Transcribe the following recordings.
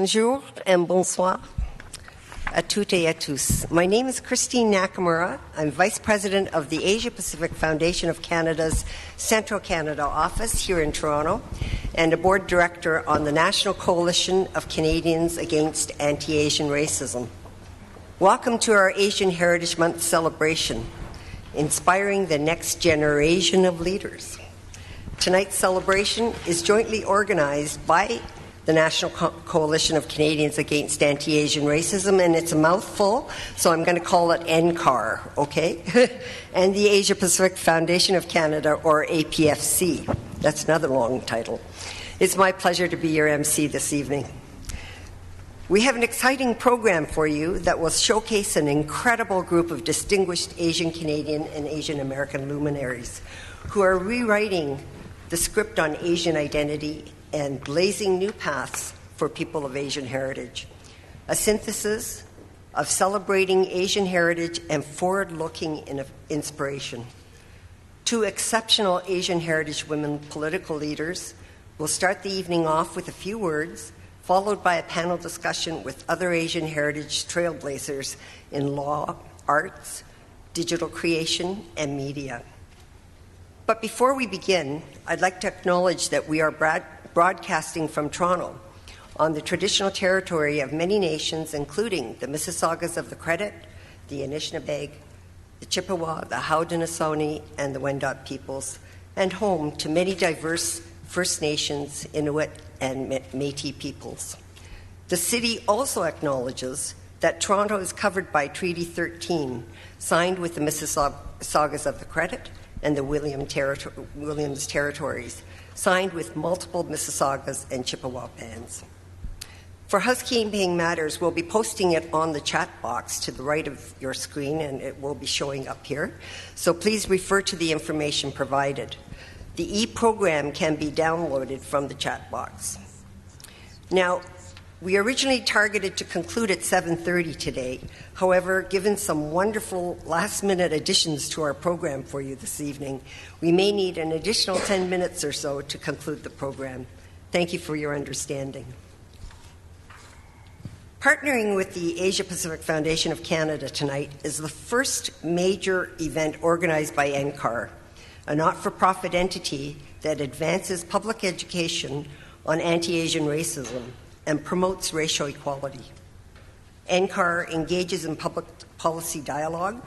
Bonjour and bonsoir à toutes et à tous. My name is Christine Nakamura. I'm Vice President of the Asia Pacific Foundation of Canada's Central Canada office here in Toronto and a Board Director on the National Coalition of Canadians Against Anti-Asian Racism. Welcome to our Asian Heritage Month celebration, Inspiring the Next GenerAsian of Leaders. Tonight's celebration is jointly organized by the National Coalition of Canadians Against Anti-Asian Racism, and it's a mouthful, so I'm going to call it NCAR, okay? And the Asia Pacific Foundation of Canada, or APFC. That's another long title. It's my pleasure to be your MC this evening. We have an exciting program for you that will showcase an incredible group of distinguished Asian Canadian and Asian American luminaries who are rewriting the script on Asian identity and blazing new paths for people of Asian heritage. A synthesis of celebrating Asian heritage and forward-looking inspiration. Two exceptional Asian heritage women political leaders will start the evening off with a few words, followed by a panel discussion with other Asian heritage trailblazers in law, arts, digital creation, and media. But before we begin, I'd like to acknowledge that we are broadcasting from Toronto on the traditional territory of many nations, including the Mississaugas of the Credit, the Anishinaabe, the Chippewa, the Haudenosaunee, and the Wendat peoples, and home to many diverse First Nations, Inuit, and Métis peoples. The city also acknowledges that Toronto is covered by Treaty 13, signed with the Mississaugas of the Credit and the Williams Territories, signed with multiple Mississaugas and Chippewa bands. For housekeeping matters, we'll be posting it on the chat box to the right of your screen, and it will be showing up here. So please refer to the information provided. The e-program can be downloaded from the chat box. Now, we originally targeted to conclude at 7:30 today. However, given some wonderful last-minute additions to our program for you this evening, we may need an additional 10 minutes or so to conclude the program. Thank you for your understanding. Partnering with the Asia Pacific Foundation of Canada tonight is the first major event organized by NCAR, a not-for-profit entity that advances public education on anti-Asian racism and promotes racial equality. NCAR engages in public policy dialogue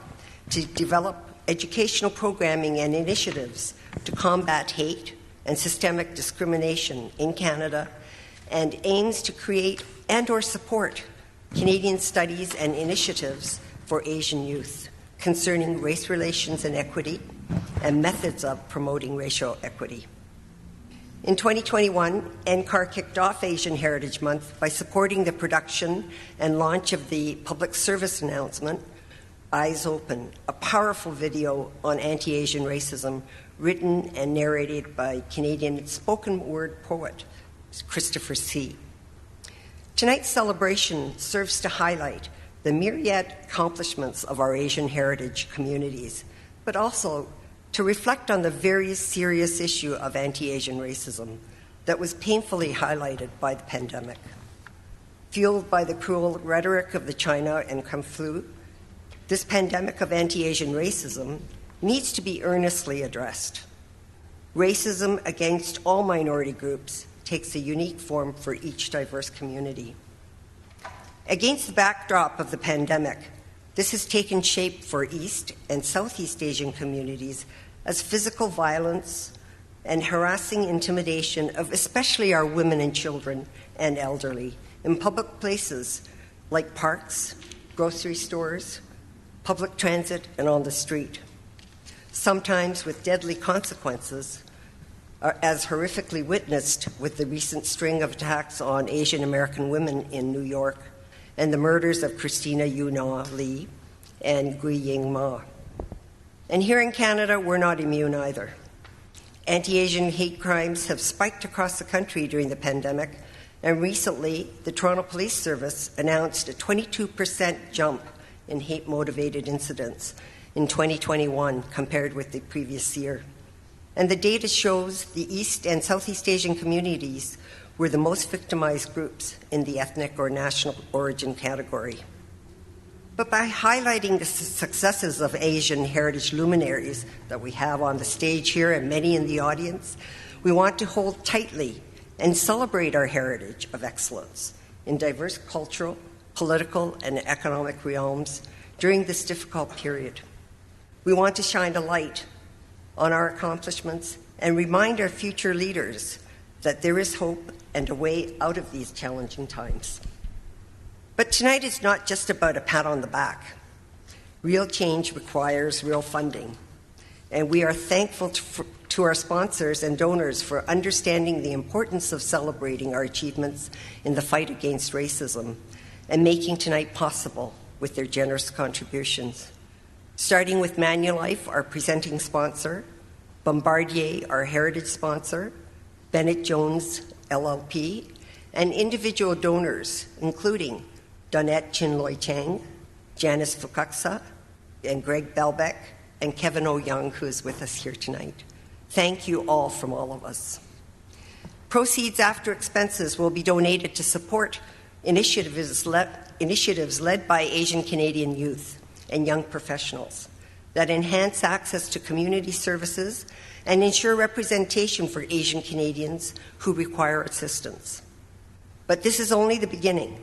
to develop educational programming and initiatives to combat hate and systemic discrimination in Canada, and aims to create and or support Canadian studies and initiatives for Asian youth concerning race relations and equity and methods of promoting racial equity. In 2021, NCAR kicked off Asian Heritage Month by supporting the production and launch of the public service announcement, Eyes Open, a powerful video on anti-Asian racism written and narrated by Canadian spoken word poet Christopher C. Tonight's celebration serves to highlight the myriad accomplishments of our Asian heritage communities, but also to reflect on the very serious issue of anti-Asian racism that was painfully highlighted by the pandemic. Fueled by the cruel rhetoric of the China and Kung flu, this pandemic of anti-Asian racism needs to be earnestly addressed. Racism against all minority groups takes a unique form for each diverse community. Against the backdrop of the pandemic, this has taken shape for East and Southeast Asian communities as physical violence and harassing intimidation of especially our women and children and elderly in public places like parks, grocery stores, public transit, and on the street, sometimes with deadly consequences, as horrifically witnessed with the recent string of attacks on Asian American women in New York and the murders of Christina Yu-Na Lee and Gui Ying Ma. And here in Canada, we're not immune either. Anti-Asian hate crimes have spiked across the country during the pandemic, and recently, the Toronto Police Service announced a 22% jump in hate-motivated incidents in 2021 compared with the previous year. And the data shows the East and Southeast Asian communities were the most victimized groups in the ethnic or national origin category. But by highlighting the successes of Asian heritage luminaries that we have on the stage here and many in the audience, we want to hold tightly and celebrate our heritage of excellence in diverse cultural, political, and economic realms during this difficult period. We want to shine a light on our accomplishments and remind our future leaders that there is hope and a way out of these challenging times. But tonight is not just about a pat on the back. Real change requires real funding, and we are thankful to our sponsors and donors for understanding the importance of celebrating our achievements in the fight against racism and making tonight possible with their generous contributions. Starting with Manulife, our presenting sponsor, Bombardier, our heritage sponsor, Bennett Jones LLP, and individual donors, including Donette Chinloy Chang, Janice Fukaksa, and Greg Belbeck, and Kevin O. Young, who is with us here tonight. Thank you all from all of us. Proceeds after expenses will be donated to support initiatives led by Asian Canadian youth and young professionals that enhance access to community services and ensure representation for Asian Canadians who require assistance. But this is only the beginning.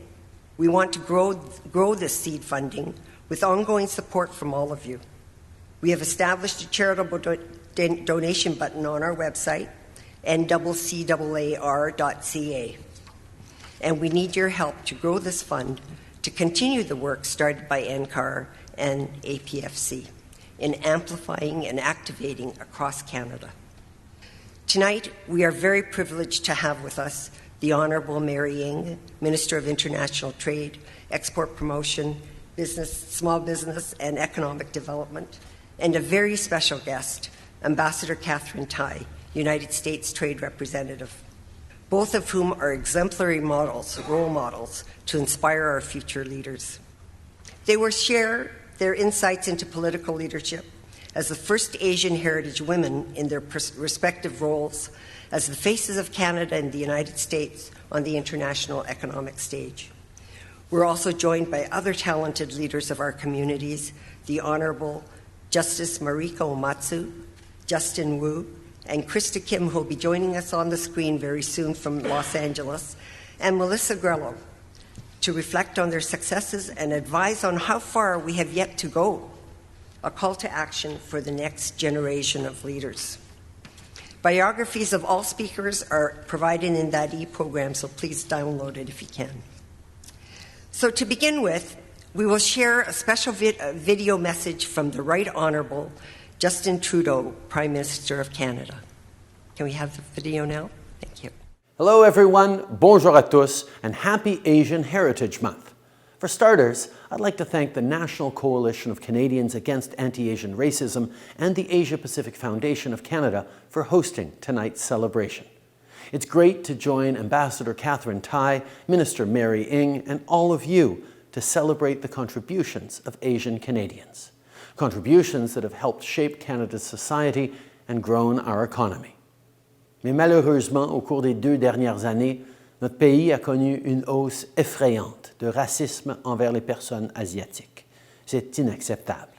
We want to grow this seed funding with ongoing support from all of you. We have established a charitable donation button on our website, nccaar.ca. And we need your help to grow this fund to continue the work started by NCAR and APFC in amplifying and activating across Canada. Tonight, we are very privileged to have with us the Honourable Mary Ng, Minister of International Trade, Export Promotion, Small Business and Economic Development, and a very special guest, Ambassador Catherine Tai, United States Trade Representative, both of whom are exemplary role models to inspire our future leaders. They will share their insights into political leadership as the first Asian heritage women in their respective roles as the faces of Canada and the United States on the international economic stage. We're also joined by other talented leaders of our communities, the Honourable Justice Mariko Omatsu, Justin Wu, and Krista Kim, who will be joining us on the screen very soon from Los Angeles, and Melissa Grello, to reflect on their successes and advise on how far we have yet to go, a call to action for the next generation of leaders. Biographies of all speakers are provided in that e-program, so please download it if you can. So to begin with, we will share a special video message from the Right Honourable Justin Trudeau, Prime Minister of Canada. Can we have the video now? Thank you. Hello everyone, bonjour à tous, and happy Asian Heritage Month. For starters, I'd like to thank the National Coalition of Canadians Against Anti-Asian Racism and the Asia Pacific Foundation of Canada for hosting tonight's celebration. It's great to join Ambassador Catherine Tai, Minister Mary Ng, and all of you to celebrate the contributions of Asian Canadians. Contributions that have helped shape Canada's society and grown our economy. Mais malheureusement, au cours des 2 dernières années, notre pays a connu une hausse effrayante de racisme envers les personnes asiatiques. C'est inacceptable.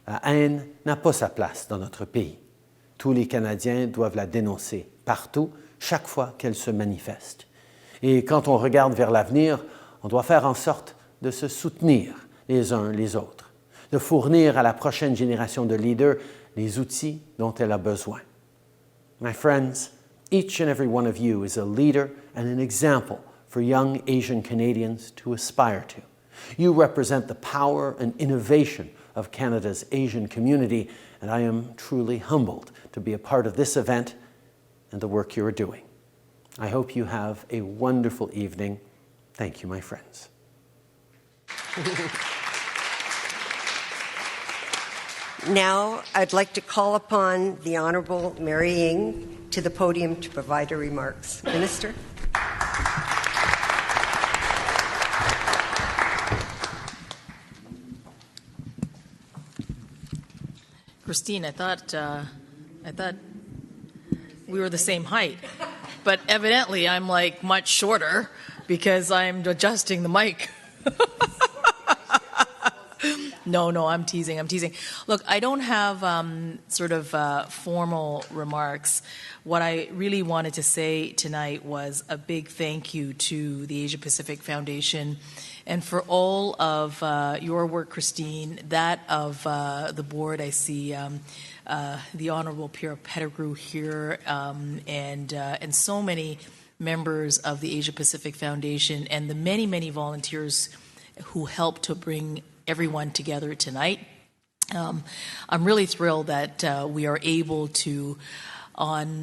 La haine n'a pas sa place dans notre pays. Tous les Canadiens doivent la dénoncer partout, chaque fois qu'elle se manifeste. Et quand on regarde vers l'avenir, on doit faire en sorte de se soutenir les uns les autres, de fournir à la prochaine génération de leaders les outils dont elle a besoin. My friends, each and every one of you is a leader and an example for young Asian Canadians to aspire to. You represent the power and innovation of Canada's Asian community, and I am truly humbled to be a part of this event and the work you are doing. I hope you have a wonderful evening. Thank you, my friends. Now, I'd like to call upon the Honourable Mary Ng to the podium to provide her remarks. Minister? Christine, I thought we were the same height. but evidently I'm like much shorter because I'm adjusting the mic. No, I'm teasing. Look, I don't have formal remarks. What I really wanted to say tonight was a big thank you to the Asia Pacific Foundation and for all of your work, Christine, that of the board. I see the Honourable Pierre Pettigrew here and so many members of the Asia Pacific Foundation and the many, many volunteers who helped to bring everyone together tonight. I'm really thrilled that we are able to, in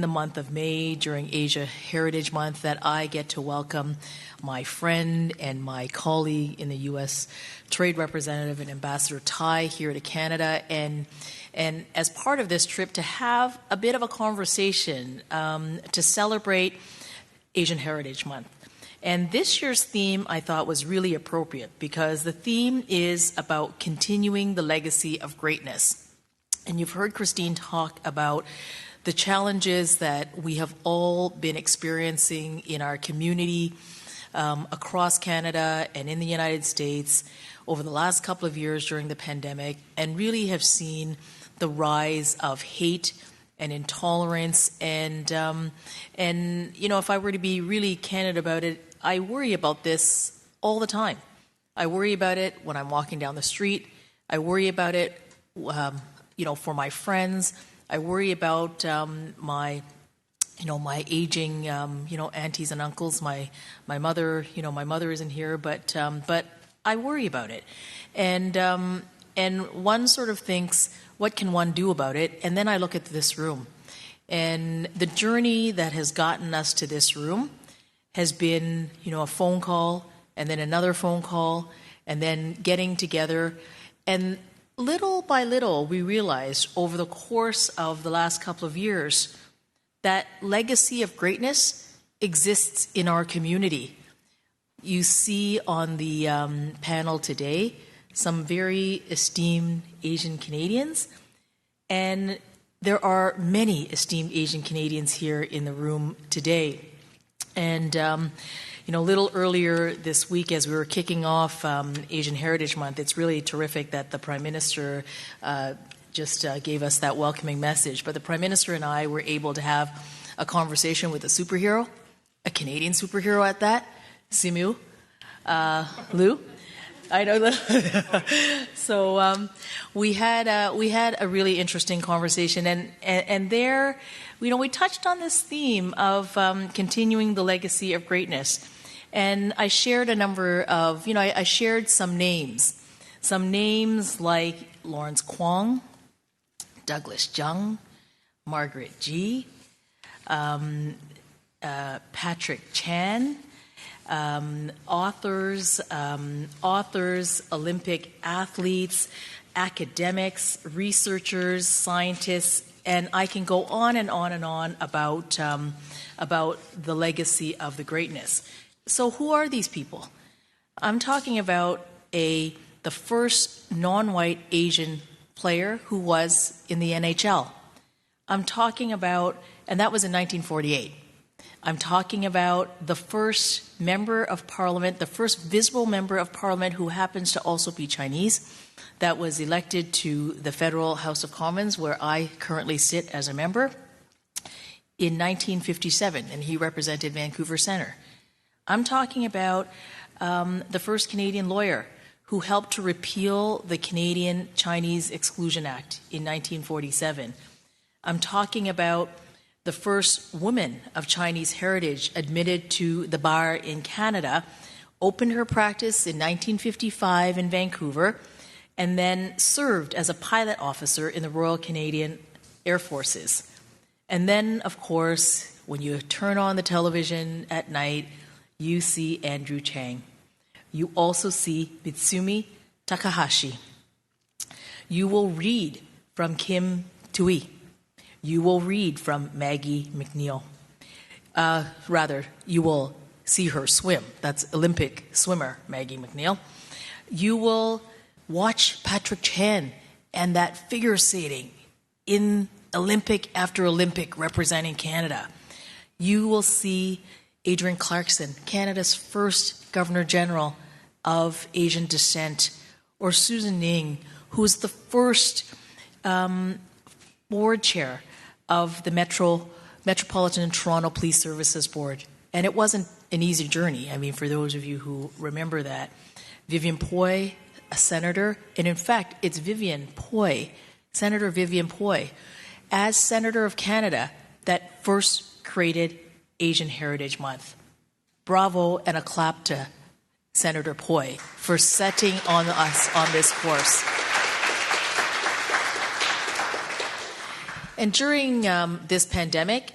the month of May, during Asia Heritage Month, that I get to welcome my friend and my colleague in the U.S. Trade Representative and Ambassador Tai here to Canada, and as part of this trip to have a bit of a conversation to celebrate Asian Heritage Month. And this year's theme, I thought, was really appropriate because the theme is about continuing the legacy of greatness. And you've heard Christine talk about the challenges that we have all been experiencing in our community across Canada and in the United States over the last couple of years during the pandemic, and really have seen the rise of hate and intolerance. And if I were to be really candid about it, I worry about this all the time. I worry about it when I'm walking down the street. I worry about it, for my friends. I worry about my aging, aunties and uncles. My mother, my mother isn't here, but I worry about it. And one sort of thinks, what can one do about it? And then I look at this room. And the journey that has gotten us to this room has been, a phone call, and then another phone call, and then getting together. And little by little, we realized over the course of the last couple of years that legacy of greatness exists in our community. You see on the panel today some very esteemed Asian Canadians, and there are many esteemed Asian Canadians here in the room today. And, a little earlier this week as we were kicking off Asian Heritage Month, it's really terrific that the Prime Minister just gave us that welcoming message. But the Prime Minister and I were able to have a conversation with a superhero, a Canadian superhero at that, Simu Liu. I know that. So we had a really interesting conversation, and there, we touched on this theme of continuing the legacy of greatness, and I shared a number of, I shared some names like Lawrence Kwong, Douglas Jung, Margaret G, Patrick Chan. Authors, Olympic athletes, academics, researchers, scientists, and I can go on and on and on about the legacy of the greatness. So who are these people? I'm talking about the first non-white Asian player who was in the NHL. I'm talking about, and that was in 1948. I'm talking about the first member of parliament, the first visible member of parliament who happens to also be Chinese, that was elected to the Federal House of Commons, where I currently sit as a member, in 1957, and he represented Vancouver Centre. I'm talking about the first Canadian lawyer who helped to repeal the Canadian Chinese Exclusion Act in 1947. I'm talking about the first woman of Chinese heritage admitted to the bar in Canada, opened her practice in 1955 in Vancouver, and then served as a pilot officer in the Royal Canadian Air Forces. And then, of course, when you turn on the television at night, you see Andrew Chang. You also see Mitsumi Takahashi. You will read from Kim Tui. You will read from Maggie McNeil. You will see her swim. That's Olympic swimmer Maggie McNeil. You will watch Patrick Chan and that figure skating in Olympic after Olympic representing Canada. you will see Adrian Clarkson, Canada's first Governor General of Asian descent, or Susan Ning, who was the first board chair of the Metropolitan Toronto Police Services Board. And it wasn't an easy journey. I mean, for those of you who remember that. Vivian Poy, a senator, and in fact, it's Vivian Poy, Senator Vivian Poy, as Senator of Canada, that first created Asian Heritage Month. Bravo and a clap to Senator Poy for setting on us on this course. And during this pandemic,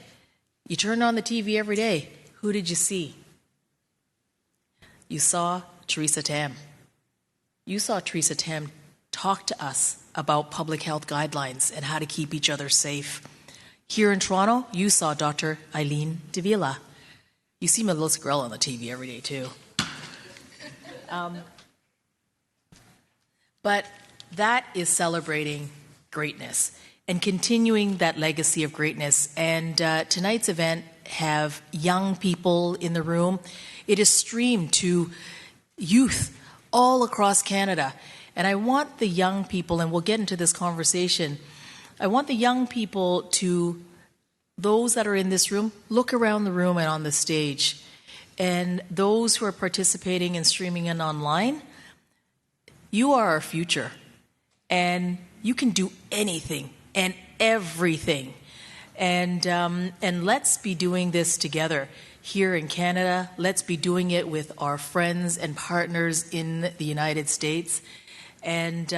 you turned on the TV every day. Who did you see? You saw Theresa Tam. You saw Theresa Tam talk to us about public health guidelines and how to keep each other safe. Here in Toronto, you saw Dr. Eileen Davila. You see Melissa Grell on the TV every day, too. But that is celebrating greatness and continuing that legacy of greatness. And tonight's event have young people in the room. It is streamed to youth all across Canada. And I want the young people, and we'll get into this conversation, I want the young people to, those that are in this room, look around the room and on the stage. And those who are participating and streaming in online, you are our future. And you can do anything and everything. And let's be doing this together here in Canada. Let's be doing it with our friends and partners in the United States. And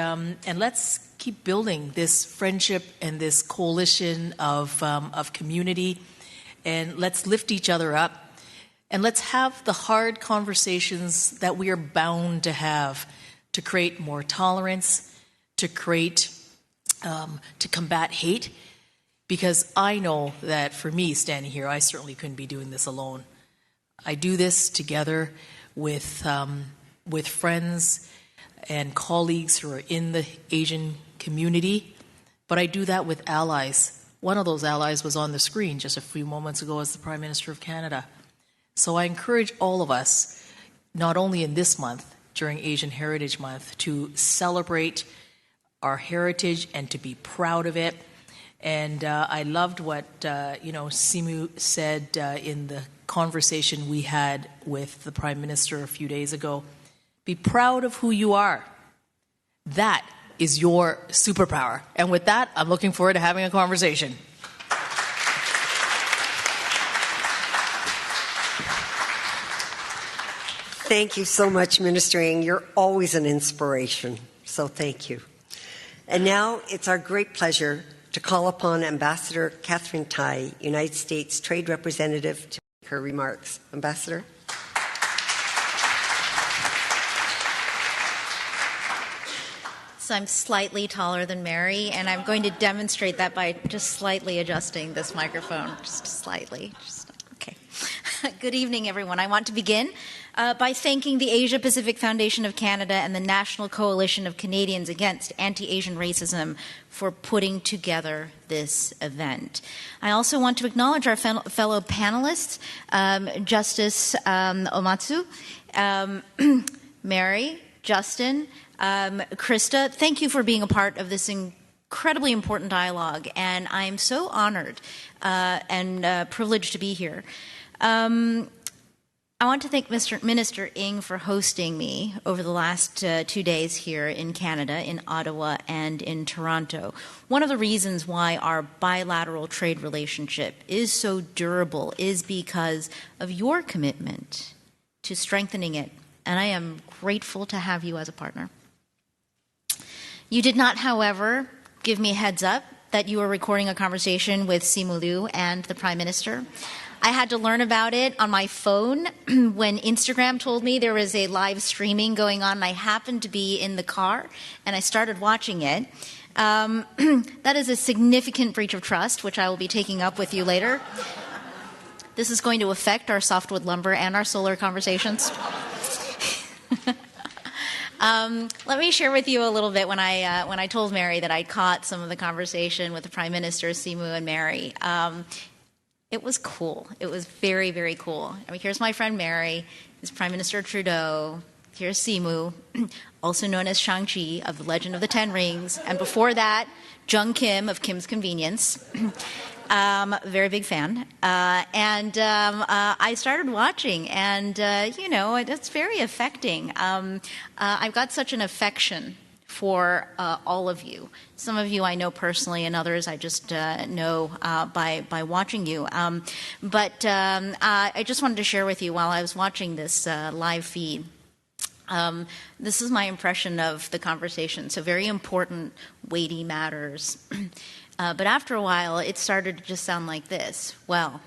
let's keep building this friendship and this coalition of community. And let's lift each other up. And let's have the hard conversations that we are bound to have to create more tolerance, to create, to combat hate. Because I know that for me, standing here, I certainly couldn't be doing this alone. I do this together with friends and colleagues who are in the Asian community, but I do that with allies. One of those allies was on the screen just a few moments ago as the Prime Minister of Canada. So I encourage all of us, not only in this month, during Asian Heritage Month, to celebrate our heritage and to be proud of it. And I loved what Simu said in the conversation we had with the Prime Minister a few days ago. Be proud of who you are. That is your superpower. And with that, I'm looking forward to having a conversation. Thank you so much, Minister Ng. You're always an inspiration, so thank you. And now it's our great pleasure to call upon Ambassador Catherine Tai, United States Trade Representative, to make her remarks. Ambassador. So I'm slightly taller than Mary, and I'm going to demonstrate that by just slightly adjusting this microphone, just slightly. Okay. Good evening, everyone. I want to begin by thanking the Asia Pacific Foundation of Canada and the National Coalition of Canadians Against Anti-Asian Racism for putting together this event. I also want to acknowledge our fellow panelists, Justice Omatsu, Mary, Justin, Krista. Thank you for being a part of this incredibly important dialogue, and I am so honored and privileged to be here. I want to thank Minister Ng for hosting me over the last 2 days here in Canada, in Ottawa and in Toronto. One of the reasons why our bilateral trade relationship is so durable is because of your commitment to strengthening it, and I am grateful to have you as a partner. You did not, however, give me a heads up that you were recording a conversation with Simu Liu and the Prime Minister. I had to learn about it on my phone when Instagram told me there was a live streaming going on, and I happened to be in the car, and I started watching it. That is a significant breach of trust, which I will be taking up with you later. This is going to affect our softwood lumber and our solar conversations. Let me share with you a little bit when I told Mary that I caught some of the conversation with the Prime Minister, Simu, and Mary. It was cool. It was very, very cool. I mean, here's my friend Mary, here's Prime Minister Trudeau, here's Simu, also known as Shang-Chi of The Legend of the Ten Rings, and before that, Jung Kim of Kim's Convenience. Very big fan. I started watching, and, it's very affecting. I've got such an affection for all of you. Some of you I know personally, and others I just know by watching you. I just wanted to share with you while I was watching this live feed. This is my impression of the conversation. So very important, weighty matters. But after a while, it started to just sound like this. Well,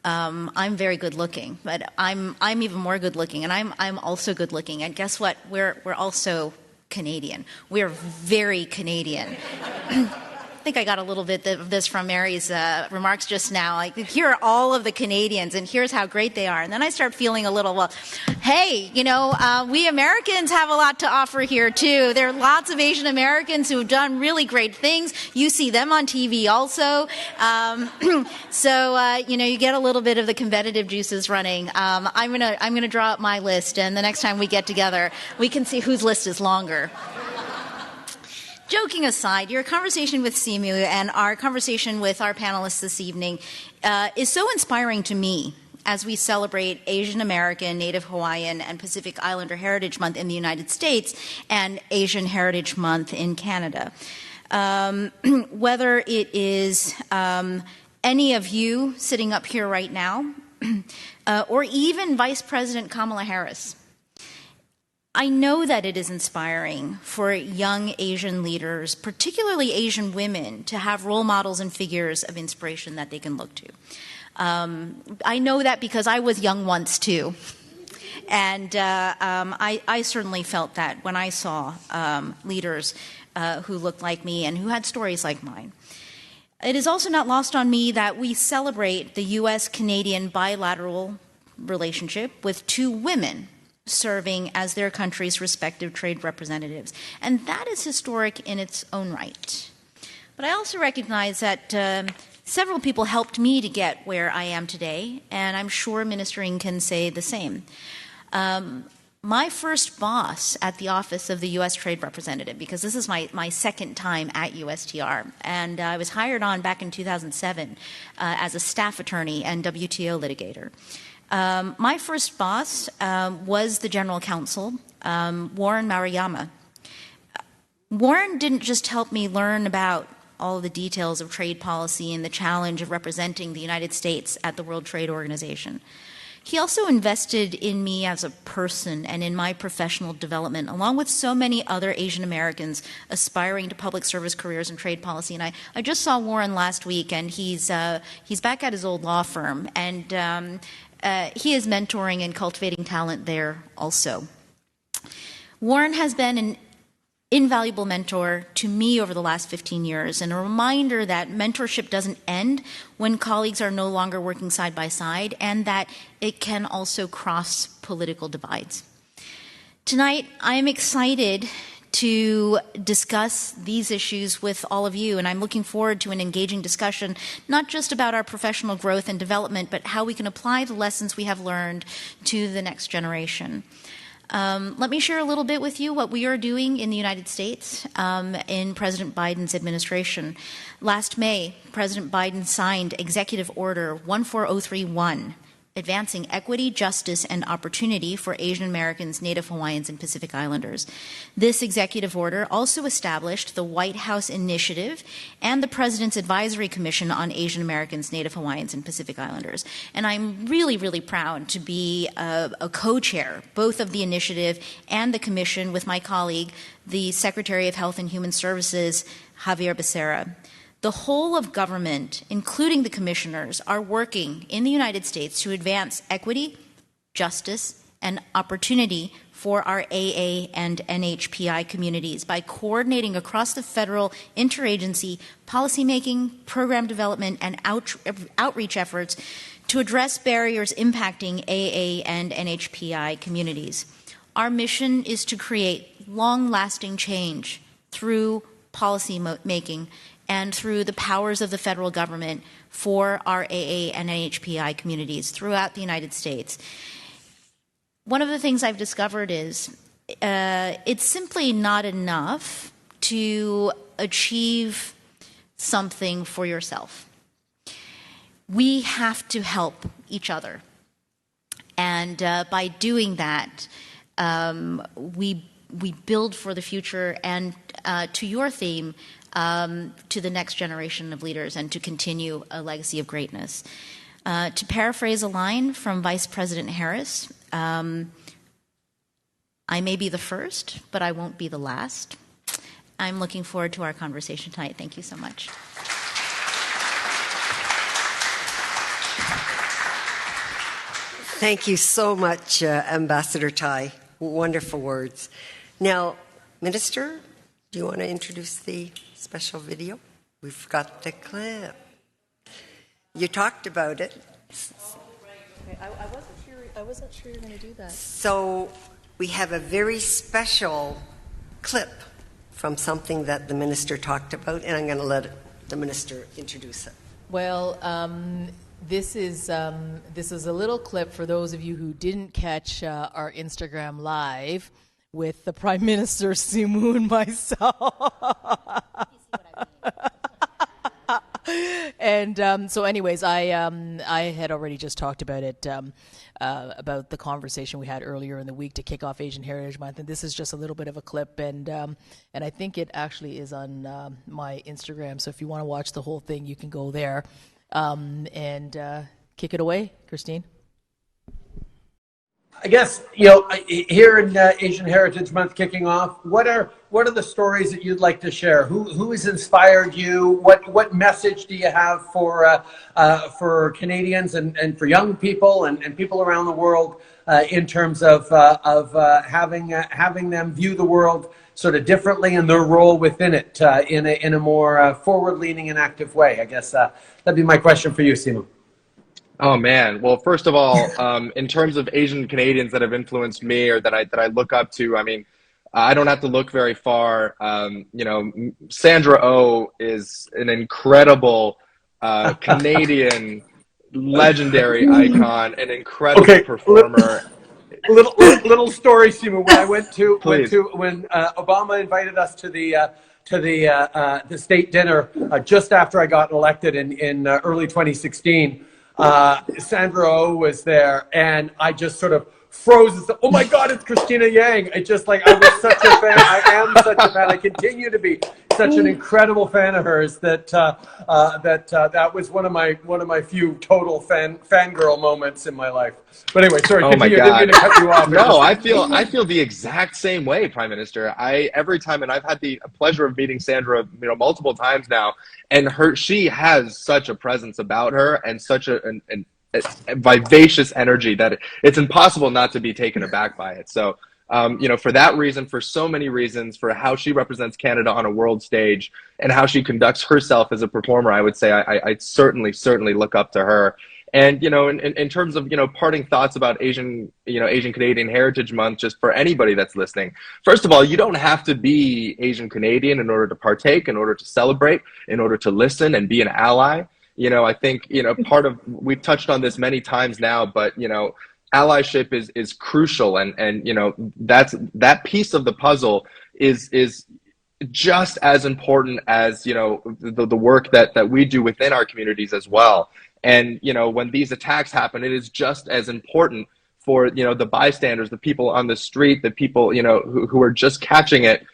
I'm very good looking, but I'm even more good looking, and I'm also good looking. And guess what? We're also Canadian. We're very Canadian. I think I got a little bit of this from Mary's remarks just now. Like, here are all of the Canadians, and here's how great they are. And then I start feeling a little, well, hey, we Americans have a lot to offer here, too. There are lots of Asian Americans who have done really great things. You see them on TV also. You get a little bit of the competitive juices running. I'm gonna draw up my list, and the next time we get together, we can see whose list is longer. Joking aside, your conversation with Simu and our conversation with our panelists this evening is so inspiring to me as we celebrate Asian American, Native Hawaiian, and Pacific Islander Heritage Month in the United States and Asian Heritage Month in Canada. Whether it is any of you sitting up here right now, or even Vice President Kamala Harris, I know that it is inspiring for young Asian leaders, particularly Asian women, to have role models and figures of inspiration that they can look to. I know that because I was young once too. And I certainly felt that when I saw leaders who looked like me and who had stories like mine. It is also not lost on me that we celebrate the U.S.-Canadian bilateral relationship with two women serving as their country's respective trade representatives. And that is historic in its own right. But I also recognize that several people helped me to get where I am today, and I'm sure Minister Ng can say the same. My first boss at the office of the U.S. Trade Representative, because this is my second time at USTR, and I was hired on back in 2007 as a staff attorney and WTO litigator. My first boss was the General Counsel, Warren Maruyama. Warren didn't just help me learn about all of the details of trade policy and the challenge of representing the United States at the World Trade Organization. He also invested in me as a person and in my professional development, along with so many other Asian Americans aspiring to public service careers in trade policy. And I just saw Warren last week, and he's back at his old law firm, and he is mentoring and cultivating talent there also. Warren has been an invaluable mentor to me over the last 15 years, and a reminder that mentorship doesn't end when colleagues are no longer working side by side, and that it can also cross political divides. Tonight, I am excited to discuss these issues with all of you, and I'm looking forward to an engaging discussion, not just about our professional growth and development, but how we can apply the lessons we have learned to the next generation. Let me share a little bit with you what we are doing in the United States in President Biden's administration. Last May, President Biden signed Executive Order 14031, advancing equity, justice, and opportunity for Asian Americans, Native Hawaiians, and Pacific Islanders. This executive order also established the White House Initiative and the President's Advisory Commission on Asian Americans, Native Hawaiians, and Pacific Islanders. And I'm really, really proud to be a co-chair, both of the initiative and the commission, with my colleague, the Secretary of Health and Human Services, Javier Becerra. The whole of government, including the commissioners, are working in the United States to advance equity, justice, and opportunity for our AA and NHPI communities by coordinating across the federal interagency policymaking, program development, and outreach efforts to address barriers impacting AA and NHPI communities. Our mission is to create long-lasting change through policy making and through the powers of the federal government for our AA and NHPI communities throughout the United States. One of the things I've discovered is it's simply not enough to achieve something for yourself. We have to help each other. And by doing that, we build for the future and to your theme, to the next generation of leaders and to continue a legacy of greatness. To paraphrase a line from Vice President Harris, I may be the first, but I won't be the last. I'm looking forward to our conversation tonight. Thank you so much. Thank you so much, Ambassador Tai. Wonderful words. Now, Minister, do you want to introduce the special video? We've got the clip. You talked about it. Okay. I wasn't sure you were going to do that. So we have a very special clip from something that the minister talked about, and I'm going to let the minister introduce it. Well, this is a little clip for those of you who didn't catch our Instagram live with the Prime Minister, Simu, and myself. And so anyways, I had already just talked about it, about the conversation we had earlier in the week to kick off Asian Heritage Month, and this is just a little bit of a clip, and I think it actually is on my Instagram, so if you want to watch the whole thing, you can go there, and kick it away, Christine. I guess, here in Asian Heritage Month kicking off, what are the stories that you'd like to share? Who has inspired you? What message do you have for Canadians and for young people and people around the world in terms of having them view the world sort of differently and their role within it in a more forward-leaning and active way? I guess that'd be my question for you, Simu. Oh man. Well, first of all, in terms of Asian Canadians that have influenced me or that I look up to, I mean, I don't have to look very far. Sandra Oh is an incredible Canadian legendary icon, an incredible performer. Little story, Simu. When I went to when Obama invited us to the state dinner just after I got elected in early 2016. Sandra Oh was there, and I just sort of froze and said, "Oh my God, it's Christina Yang!" It just I was such a fan. I am such a fan. I continue to be such an incredible fan of hers that that was one of my few total fangirl moments in my life. But anyway, sorry. Oh my God. I didn't mean to cut you off. No, I feel the exact same way, Prime Minister. Every time, and I've had the pleasure of meeting Sandra, multiple times now, and she has such a presence about her and such a vivacious energy that it's impossible not to be taken aback by it. So, for that reason, for so many reasons, for how she represents Canada on a world stage and how she conducts herself as a performer, I would say I certainly look up to her. And, in terms of, parting thoughts about Asian Canadian Heritage Month, just for anybody that's listening, first of all, you don't have to be Asian Canadian in order to partake, in order to celebrate, in order to listen and be an ally. I think, we've touched on this many times now, but, allyship is crucial. And that piece of the puzzle is just as important as, the work that we do within our communities as well. And, when these attacks happen, it is just as important for, the bystanders, the people on the street, the people, who are just catching it,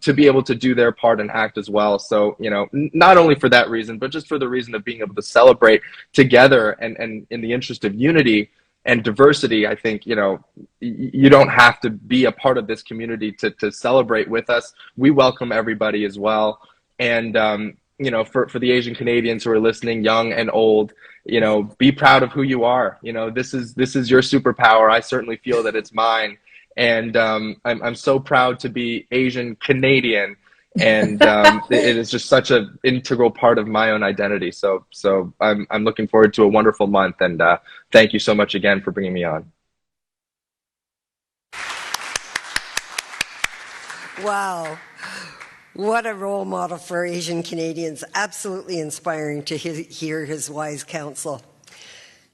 to be able to do their part and act as well. So, not only for that reason, but just for the reason of being able to celebrate together and in the interest of unity and diversity, I think, you don't have to be a part of this community to celebrate with us. We welcome everybody as well. And, for the Asian Canadians who are listening, young and old, be proud of who you are. This is your superpower. I certainly feel that it's mine. And I'm so proud to be Asian Canadian, and it is just such an integral part of my own identity. So I'm looking forward to a wonderful month, and thank you so much again for bringing me on. Wow. What a role model for Asian Canadians. Absolutely inspiring to hear his wise counsel.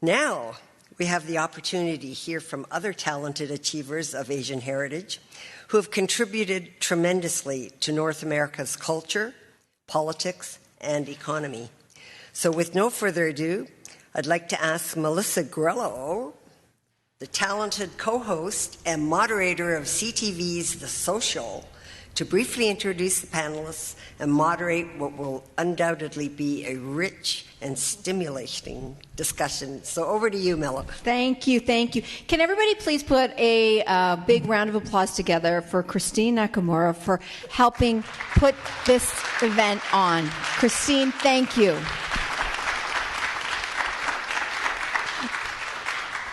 Now, we have the opportunity to hear from other talented achievers of Asian heritage who have contributed tremendously to North America's culture, politics, and economy. So with no further ado, I'd like to ask Melissa Grello, the talented co-host and moderator of CTV's The Social, to briefly introduce the panelists and moderate what will undoubtedly be a rich and stimulating discussion. So over to you, Mela. Thank you, thank you. Can everybody please put a big round of applause together for Christine Nakamura for helping put this event on. Christine, thank you.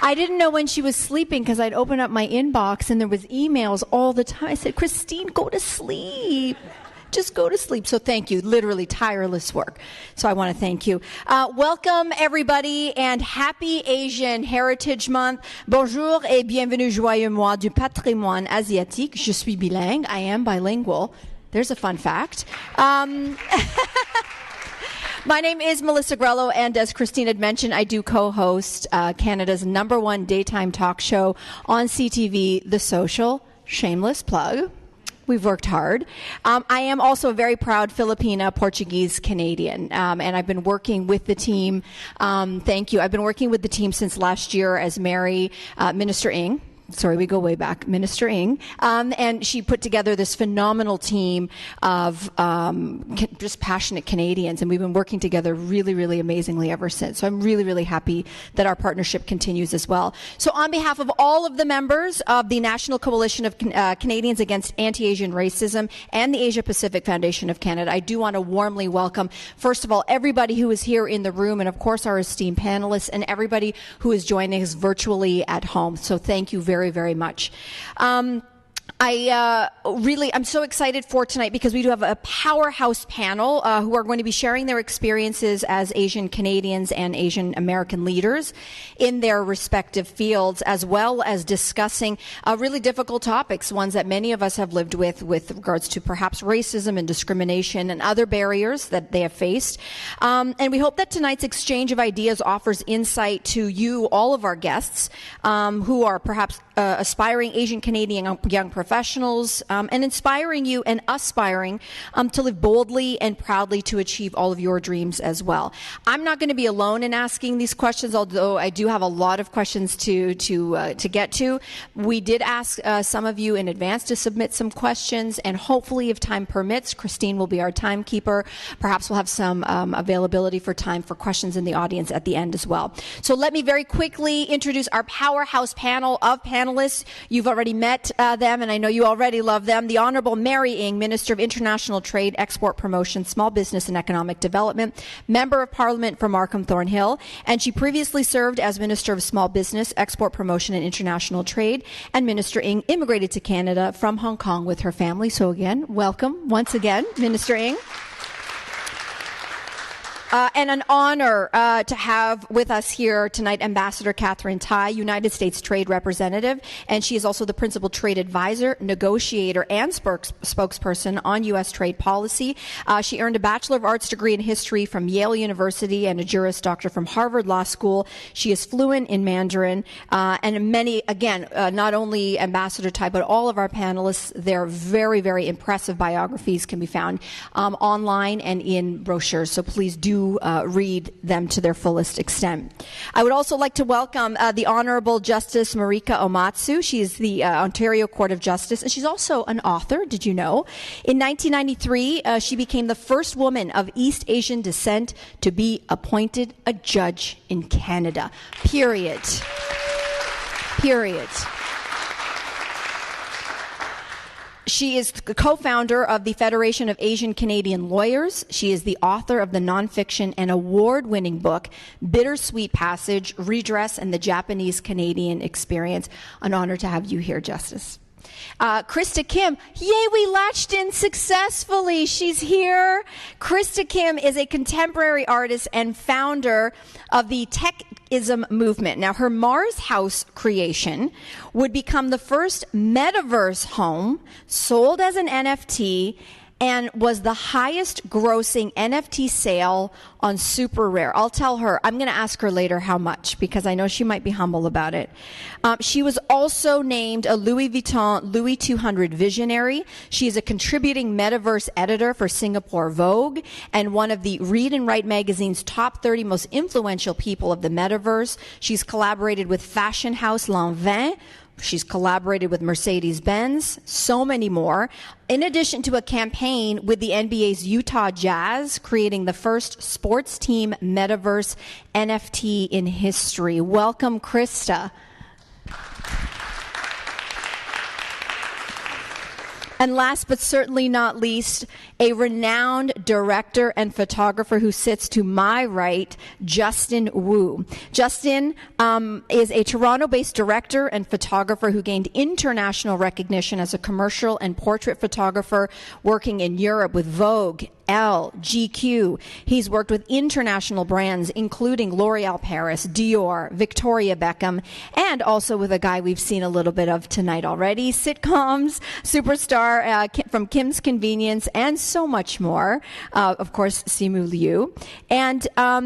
I didn't know when she was sleeping because I'd open up my inbox and there was emails all the time. I said, Christine, go to sleep. Just go to sleep. So thank you. Literally tireless work. So I want to thank you. Welcome, everybody, and happy Asian Heritage Month. Bonjour et bienvenue joyeux mois du patrimoine asiatique. Je suis bilingue. I am bilingual. There's a fun fact. My name is Melissa Grello, and as Christine had mentioned, I do co-host Canada's #1 daytime talk show on CTV, The Social. Shameless plug. We've worked hard. I am also a very proud Filipina, Portuguese, Canadian, and I've been working with the team. Thank you. I've been working with the team since last year as Mary, Minister Ng. Sorry, we go way back, Minister Ng, and she put together this phenomenal team of just passionate Canadians, and we've been working together really, really amazingly ever since. So I'm really, really happy that our partnership continues as well. So on behalf of all of the members of the National Coalition of Canadians Against Anti-Asian Racism and the Asia Pacific Foundation of Canada, I do want to warmly welcome, first of all, everybody who is here in the room, and of course our esteemed panelists, and everybody who is joining us virtually at home. So thank you very, very much. I'm so excited for tonight because we do have a powerhouse panel who are going to be sharing their experiences as Asian Canadians and Asian American leaders in their respective fields, as well as discussing really difficult topics, ones that many of us have lived with regards to perhaps racism and discrimination and other barriers that they have faced. And we hope that tonight's exchange of ideas offers insight to you, all of our guests, who are perhaps aspiring Asian Canadian young professionals, and inspiring you and aspiring to live boldly and proudly to achieve all of your dreams as well. I'm not going to be alone in asking these questions, although I do have a lot of questions to get to. We did ask some of you in advance to submit some questions, and hopefully, if time permits, Christine will be our timekeeper. Perhaps we'll have some availability for time for questions in the audience at the end as well. So let me very quickly introduce our powerhouse panel of panelists. You've already met them, and I know you already love them. The Honourable Mary Ng, Minister of International Trade, Export Promotion, Small Business and Economic Development, Member of Parliament for Markham Thornhill, and she previously served as Minister of Small Business, Export Promotion and International Trade, and Minister Ng immigrated to Canada from Hong Kong with her family. So again, welcome once again, Minister Ng. And an honor to have with us here tonight Ambassador Catherine Tai, United States Trade Representative, and she is also the Principal Trade Advisor, Negotiator, and spokesperson on U.S. trade policy. She earned a Bachelor of Arts degree in History from Yale University and a Juris Doctor from Harvard Law School. She is fluent in Mandarin, and many, again, not only Ambassador Tai, but all of our panelists, their very, very impressive biographies can be found online and in brochures, so please do read them to their fullest extent. I would also like to welcome the Honorable Justice Marika Omatsu. She is the Ontario Court of Justice, and she's also an author, did you know? In 1993, she became the first woman of East Asian descent to be appointed a judge in Canada. Period. Period. She is the co-founder of the Federation of Asian Canadian Lawyers. She is the author of the nonfiction and award-winning book, Bittersweet Passage, Redress and the Japanese Canadian Experience. An honor to have you here, Justice. Krista Kim, yay, we latched in successfully. She's here. Krista Kim is a contemporary artist and founder of the Techism movement. Now, her Mars House creation would become the first metaverse home sold as an NFT and was the highest grossing NFT sale on Super Rare. I'll tell her. I'm going to ask her later how much, because I know she might be humble about it. She was also named a Louis Vuitton Louis 200 visionary. She is a contributing metaverse editor for Singapore Vogue and one of the Read and Write magazine's top 30 most influential people of the metaverse. She's collaborated with fashion house Lanvin. She's collaborated with Mercedes-Benz, so many more, in addition to a campaign with the NBA's Utah Jazz, creating the first sports team metaverse NFT in history. Welcome, Krista. And last but certainly not least, a renowned director and photographer who sits to my right, Justin Wu. Justin is a Toronto-based director and photographer who gained international recognition as a commercial and portrait photographer working in Europe with Vogue, Elle, GQ. He's worked with international brands including L'Oreal Paris, Dior, Victoria Beckham, and also with a guy we've seen a little bit of tonight already, sitcoms, superstar from Kim's Convenience, and so much more. Of course, Simu Liu. And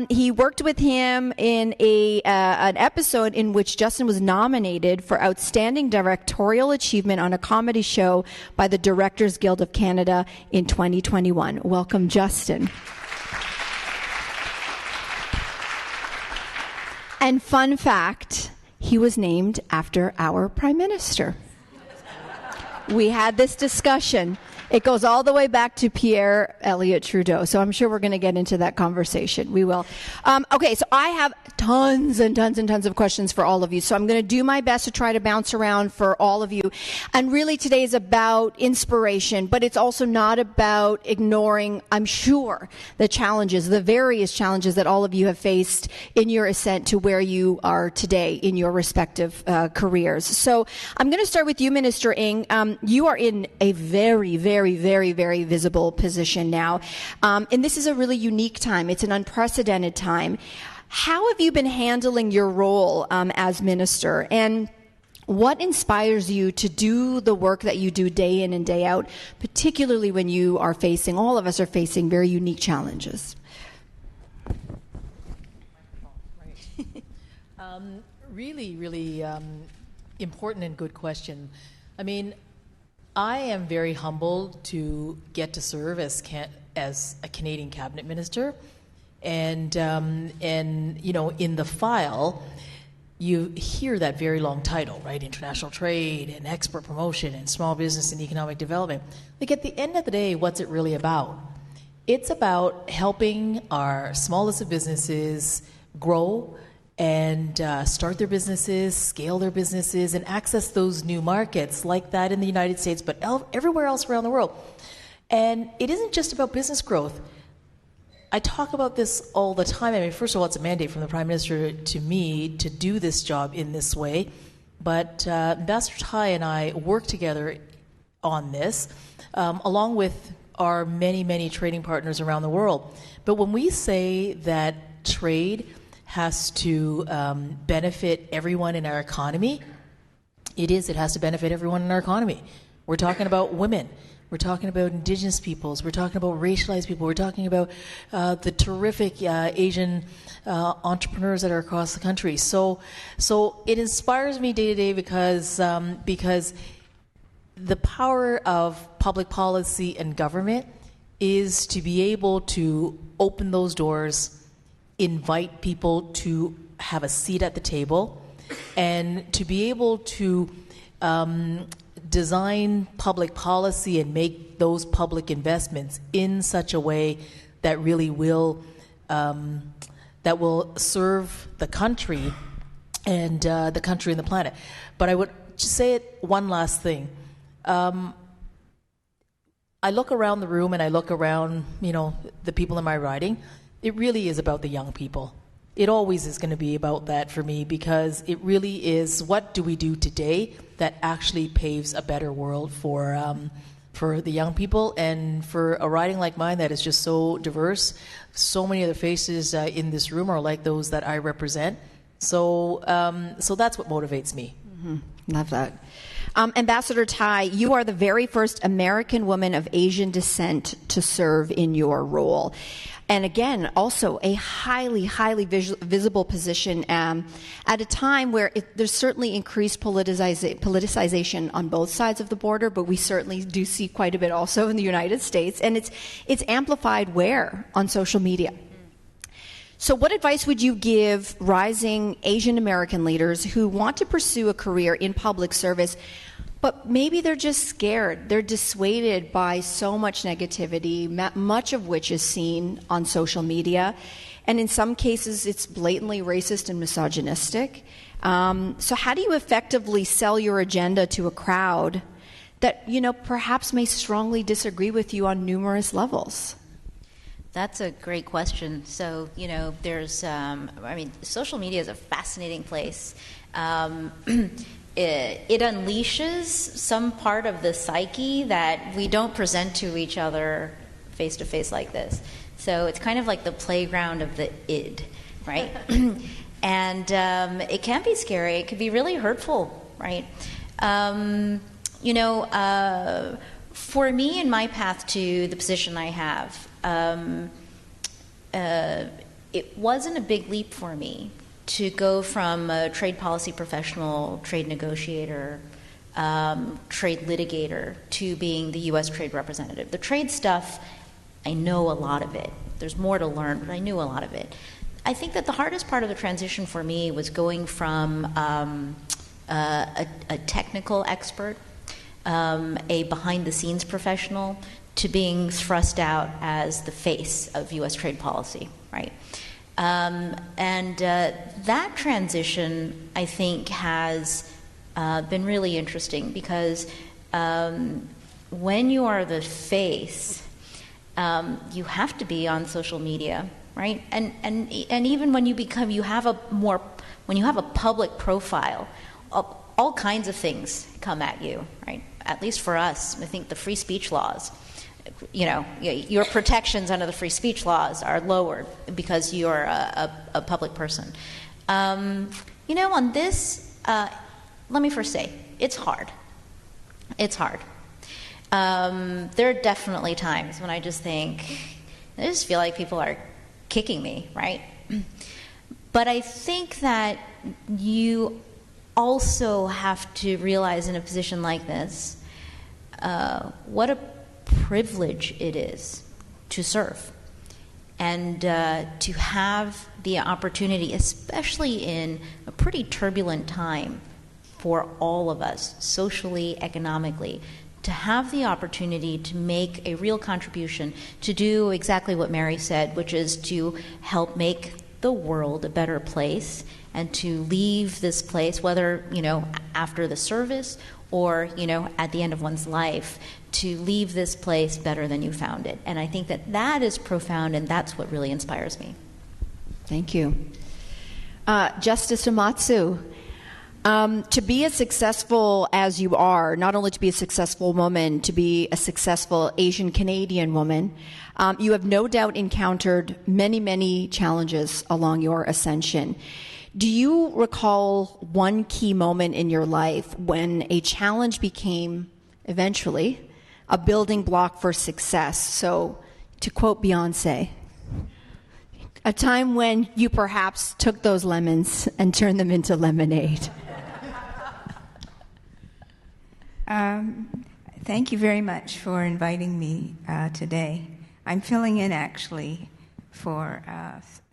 he worked with him in an episode in which Justin was nominated for Outstanding Directorial Achievement on a comedy show by the Directors Guild of Canada in 2021. Welcome, Justin. And fun fact, he was named after our Prime Minister. We had this discussion. It goes all the way back to Pierre Elliott Trudeau, so I'm sure we're going to get into that conversation. We will. Okay, so I have tons and tons and tons of questions for all of you, so I'm going to do my best to try to bounce around for all of you. And really today is about inspiration, but it's also not about ignoring, I'm sure, the challenges, the various challenges that all of you have faced in your ascent to where you are today in your respective careers. So I'm going to start with you, Minister Ng. You are in a very, very visible position now. And this is a really unique time. It's an unprecedented time. How have you been handling your role as minister? And what inspires you to do the work that you do day in and day out, particularly when you are facing, all of us are facing very unique challenges? Really important and good question. I mean, I am very humbled to get to serve as a Canadian cabinet minister, and you know, in the file, you hear that very long title, right? International trade and export promotion and small business and economic development. Like at the end of the day, what's it really about? It's about helping our smallest of businesses grow and start their businesses, scale their businesses, and access those new markets like that in the United States, but everywhere else around the world. And it isn't just about business growth. I talk about this all the time. I mean, first of all, it's a mandate from the Prime Minister to me to do this job in this way. But Ambassador Tai and I work together on this, along with our many trading partners around the world. But when we say that trade has to benefit everyone in our economy, it has to benefit everyone in our economy. We're talking about women. We're talking about Indigenous peoples. We're talking about racialized people. We're talking about the terrific Asian entrepreneurs that are across the country. So it inspires me day to day because the power of public policy and government is to be able to open those doors, invite people to have a seat at the table, and to be able to design public policy and make those public investments in such a way that really will serve the country and the planet. But I would just say it one last thing. I look around the room and I look around, you know, the people in my riding. It really is about the young people. It always is going to be about that for me, because it really is, what do we do today that actually paves a better world for the young people, and for a riding like mine that is just so diverse. So many of the faces in this room are like those that I represent. So that's what motivates me. Mm-hmm. Love that. Ambassador Tai, you are the very first American woman of Asian descent to serve in your role. And again, also a highly, highly visible position at a time where there's certainly increased politicization on both sides of the border, but we certainly do see quite a bit also in the United States. And it's amplified where? On social media. So what advice would you give rising Asian American leaders who want to pursue a career in public service, but maybe they're just scared? They're dissuaded by so much negativity, much of which is seen on social media. And in some cases, it's blatantly racist and misogynistic. So how do you effectively sell your agenda to a crowd that, perhaps may strongly disagree with you on numerous levels? That's a great question. So, there's, social media is a fascinating place. It unleashes some part of the psyche that we don't present to each other face to face like this. So it's kind of like the playground of the id, right? And it can be scary. It can be really hurtful, right? For me in my path to the position I have, it wasn't a big leap for me to go from a trade policy professional, trade negotiator, trade litigator, to being the U.S. trade representative. The trade stuff, I know a lot of it. There's more to learn, but I knew a lot of it. I think that the hardest part of the transition for me was going from a technical expert, a behind-the-scenes professional, to being thrust out as the face of U.S. trade policy, right? That transition, I think, has been really interesting because when you are the face, you have to be on social media, right? And even when you have a public profile, all kinds of things come at you, right? At least for us, I think the free speech laws, your protections under the free speech laws are lowered because you're a public person. On this, let me first say, it's hard. It's hard. There are definitely times when I just feel like people are kicking me, right? But I think that you also have to realize in a position like this, what a privilege it is to serve and to have the opportunity, especially in a pretty turbulent time for all of us, socially, economically, to have the opportunity to make a real contribution, to do exactly what Mary said, which is to help make the world a better place and to leave this place, whether, after the service or, at the end of one's life, to leave this place better than you found it. And I think that is profound, and that's what really inspires me. Thank you. Justice Umatsu, to be as successful as you are, not only to be a successful woman, to be a successful Asian Canadian woman, you have no doubt encountered many, many challenges along your ascension. Do you recall one key moment in your life when a challenge became, eventually, a building block for success? So, to quote Beyonce, a time when you perhaps took those lemons and turned them into lemonade. Thank you very much for inviting me today. I'm filling in, actually, for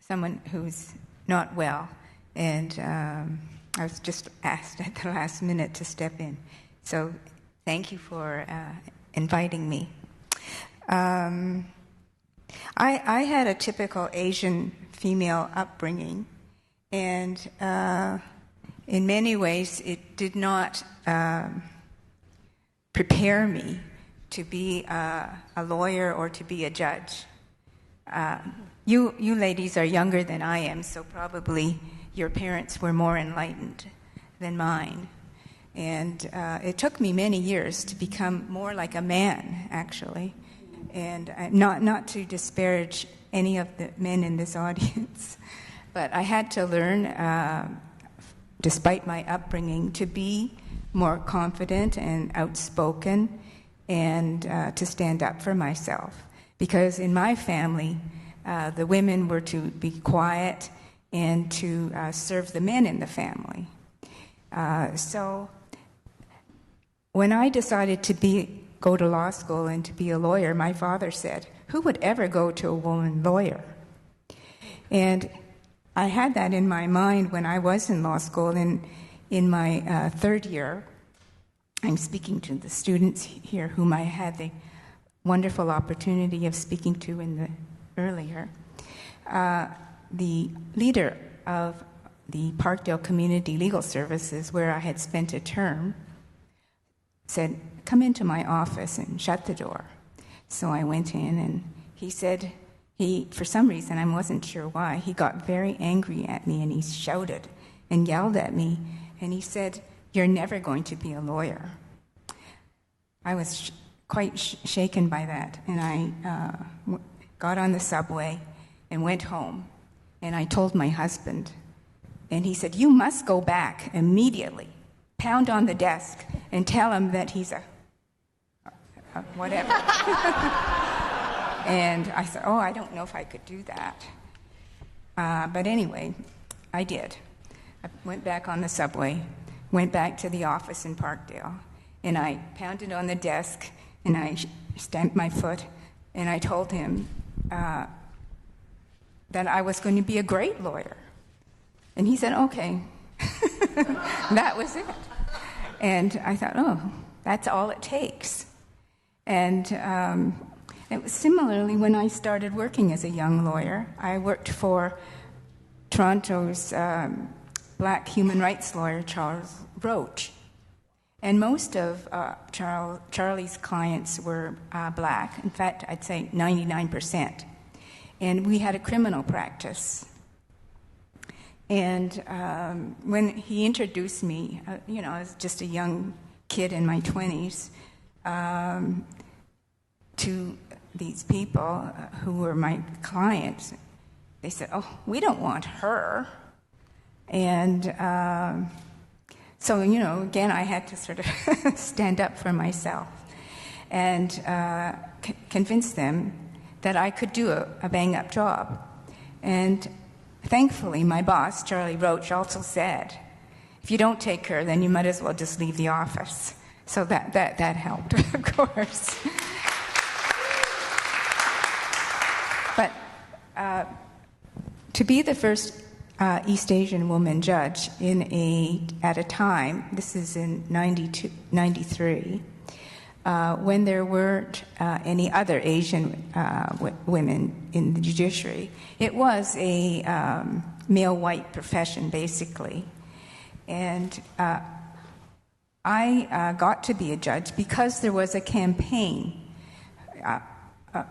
someone who's not well. And I was just asked at the last minute to step in. So thank you for inviting me. I had a typical Asian female upbringing, and in many ways it did not prepare me to be a lawyer or to be a judge. You ladies are younger than I am, so probably your parents were more enlightened than mine. And it took me many years to become more like a man, actually. And not to disparage any of the men in this audience, but I had to learn, despite my upbringing, to be more confident and outspoken and to stand up for myself. Because in my family, the women were to be quiet and to serve the men in the family. So when I decided to go to law school and to be a lawyer, my father said, "Who would ever go to a woman lawyer?" And I had that in my mind when I was in law school. And in my third year, I'm speaking to the students here whom I had the wonderful opportunity of speaking to earlier. The leader of the Parkdale Community Legal Services, where I had spent a term, said, "Come into my office," and shut the door. So I went in, and he said, for some reason, I wasn't sure why, he got very angry at me, and he shouted and yelled at me, and he said, "You're never going to be a lawyer." I was quite shaken by that, and I got on the subway and went home, and I told my husband, and he said, "You must go back immediately, pound on the desk, and tell him that he's a whatever." And I said, "Oh, I don't know if I could do that." But anyway, I did. I went back on the subway, went back to the office in Parkdale, and I pounded on the desk, and I stamped my foot, and I told him that I was going to be a great lawyer. And he said, "Okay." That was it. And I thought, oh, that's all it takes. And it was similarly when I started working as a young lawyer. I worked for Toronto's black human rights lawyer, Charles Roach. And most of Charlie's clients were black. In fact, I'd say 99%. And we had a criminal practice. And when he introduced me, I was just a young kid in my 20s, to these people who were my clients, they said, "Oh, we don't want her." And so, again, I had to sort of stand up for myself and convince them that I could do a bang-up job. And thankfully, my boss, Charlie Roach, also said, "If you don't take her, then you might as well just leave the office." So that helped, of course. But to be the first East Asian woman judge at a time, this is in 93, when there weren't any other Asian women in the judiciary. It was a male white profession, basically. And I got to be a judge because there was a campaign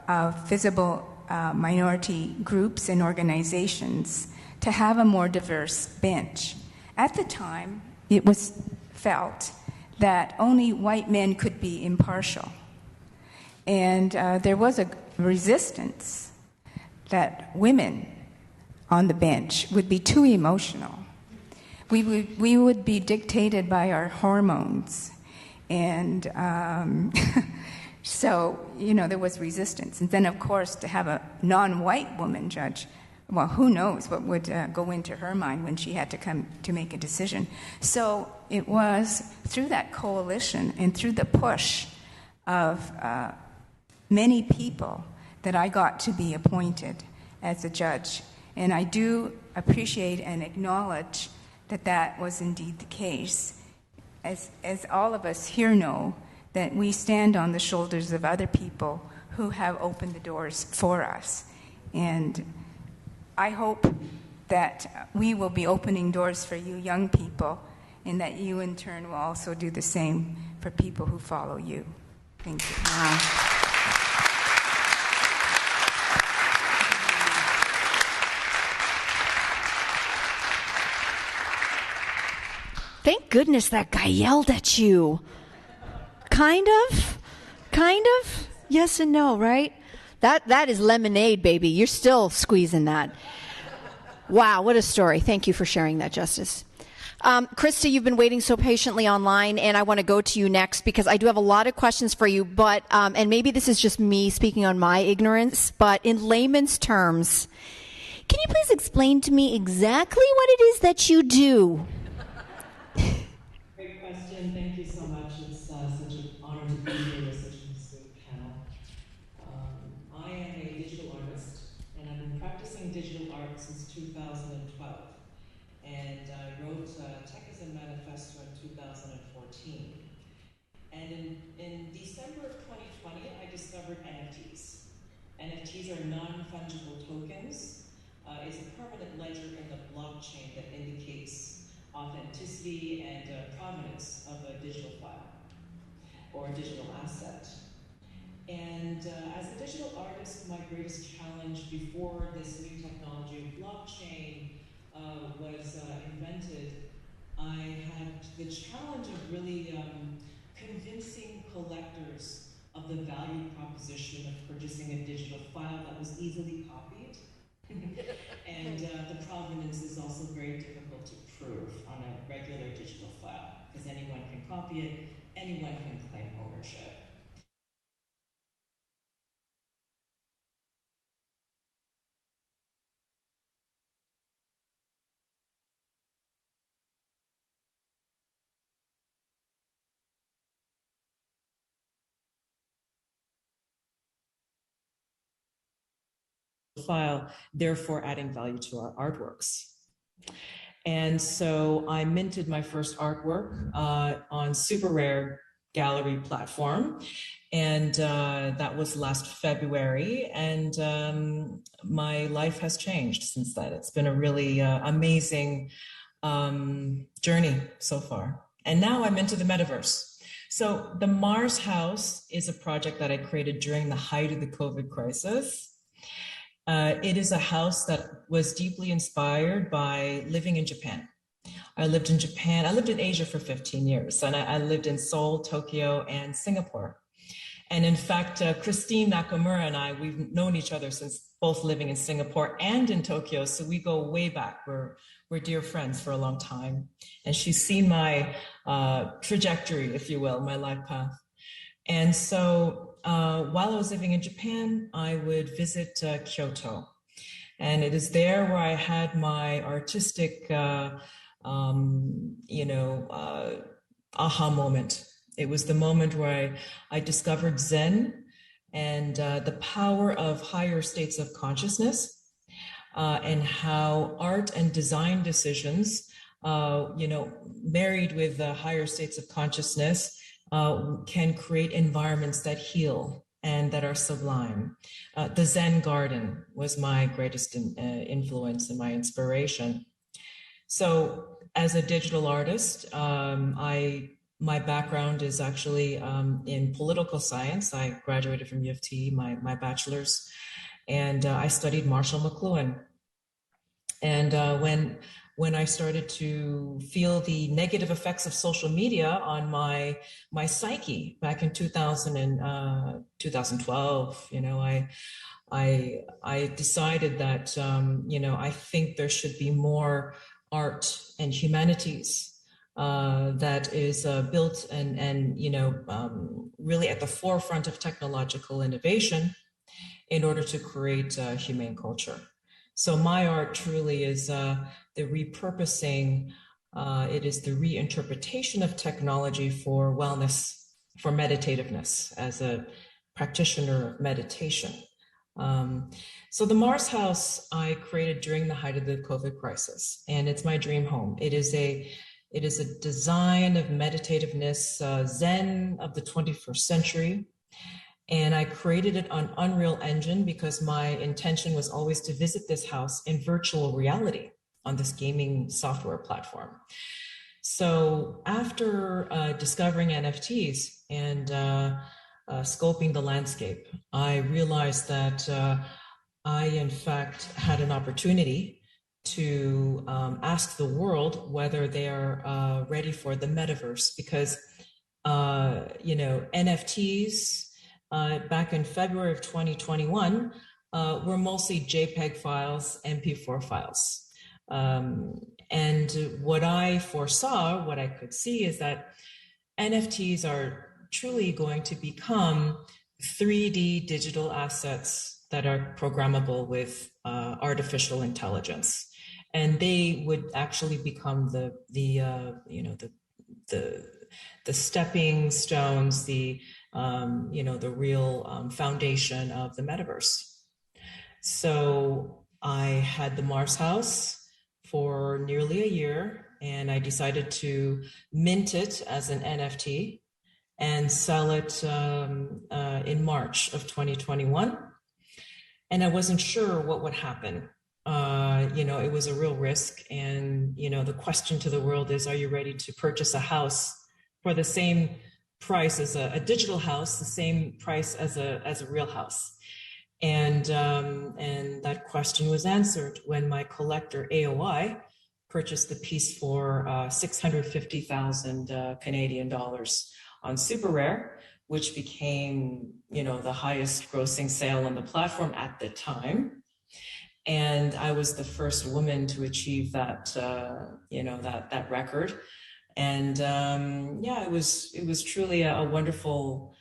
of visible minority groups and organizations to have a more diverse bench. At the time, it was felt that only white men could be impartial. And there was a resistance that women on the bench would be too emotional. We would be dictated by our hormones. And so, there was resistance. And then, of course, to have a non-white woman judge, well, who knows what would go into her mind when she had to come to make a decision. So it was through that coalition and through the push of many people that I got to be appointed as a judge. And I do appreciate and acknowledge that was indeed the case. As all of us here know, that we stand on the shoulders of other people who have opened the doors for us. And I hope that we will be opening doors for you young people, and that you in turn will also do the same for people who follow you. Thank you. Thank goodness that guy yelled at you. Kind of? Yes and no, right? That is lemonade, baby. You're still squeezing that. Wow, what a story. Thank you for sharing that, Justice. Krista, you've been waiting so patiently online, and I want to go to you next because I do have a lot of questions for you, but, and maybe this is just me speaking on my ignorance, but in layman's terms, can you please explain to me exactly what it is that you do? Great question. Thank you so much. It's such an honor to be here with such an esteemed panel. I am a digital artist, and I've been practicing digital art since 2012. And I wrote Tech as a Manifesto in 2014. And in December of 2020, I discovered NFTs. NFTs are non-fungible tokens. It's a permanent ledger in the blockchain that indicates authenticity and provenance of a digital file or a digital asset. And as a digital artist, my greatest challenge before this new technology of blockchain was invented, I had the challenge of really convincing collectors of the value proposition of purchasing a digital file that was easily copied. And the provenance is also very difficult to prove on a regular digital file because anyone can copy it, anyone can claim ownership. File, therefore adding value to our artworks. And so I minted my first artwork on Super Rare Gallery platform, and that was last February, and my life has changed since then. It's been a really amazing journey so far. And now I'm into the metaverse. So the Mars House is a project that I created during the height of the COVID crisis. It is a house that was deeply inspired by living in Japan. I lived in Japan. I lived in Asia for 15 years, and I lived in Seoul, Tokyo, and Singapore. And in fact, Christine Nakamura and I, we've known each other since both living in Singapore and in Tokyo, so we go way back. We're dear friends for a long time. And she's seen my trajectory, if you will, my life path. And so while I was living in Japan, I would visit Kyoto. And it is there where I had my artistic, aha moment. It was the moment where I discovered Zen and the power of higher states of consciousness and how art and design decisions, married with higher states of consciousness, can create environments that heal and that are sublime. The Zen garden was my greatest influence and my inspiration. So as a digital artist, my background is actually in political science. I graduated from U of T, my bachelor's, and I studied Marshall McLuhan. And when I started to feel the negative effects of social media on my psyche back in 2012, I decided that I think there should be more art and humanities that is built and really at the forefront of technological innovation in order to create humane culture. So my art truly is the repurposing, it is the reinterpretation of technology for wellness, for meditativeness as a practitioner of meditation. So the Mars House I created during the height of the COVID crisis, and it's my dream home. It is a design of meditativeness, Zen of the 21st century. And I created it on Unreal Engine because my intention was always to visit this house in virtual reality on this gaming software platform. So after discovering NFTs and scoping the landscape, I realized that I, in fact, had an opportunity to ask the world whether they are ready for the metaverse because, NFTs, back in February of 2021, were mostly JPEG files, MP4 files. And what I foresaw, what I could see, is that NFTs are truly going to become 3D digital assets that are programmable with artificial intelligence, and they would actually become the stepping stones, the real foundation of the metaverse. So I had the Mars House for nearly a year, and I decided to mint it as an NFT and sell it in March of 2021. And I wasn't sure what would happen. It was a real risk. And, the question to the world is, are you ready to purchase a house for the same price as a digital house, the same price as a real house? And that question was answered when my collector AOI purchased the piece for 650,000 Canadian dollars on Super Rare, which became, the highest grossing sale on the platform at the time. And I was the first woman to achieve that, that record. And it was truly a wonderful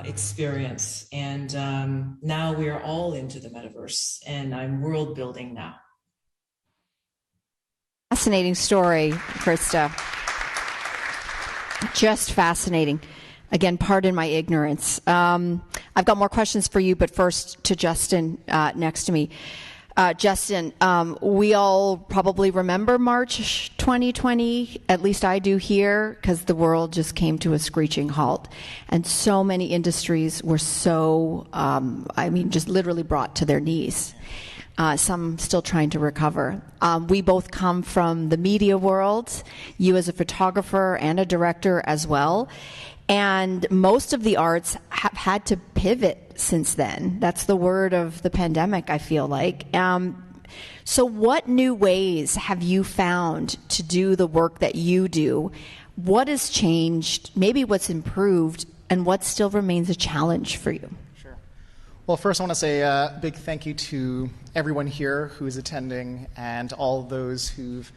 experience. And now we are all into the metaverse, and I'm world building now. Fascinating story, Krista. Just fascinating. Again, pardon my ignorance. I've got more questions for you, but first to Justin next to me. Justin, we all probably remember March 2020, at least I do here, because the world just came to a screeching halt. And so many industries were just literally brought to their knees. Some still trying to recover. We both come from the media world, you as a photographer and a director as well. And most of the arts have had to pivot since then. That's the word of the pandemic, I feel like. So what new ways have you found to do the work that you do? What has changed, maybe what's improved, and what still remains a challenge for you? Sure. Well, first I want to say a big thank you to everyone here who is attending and all those who've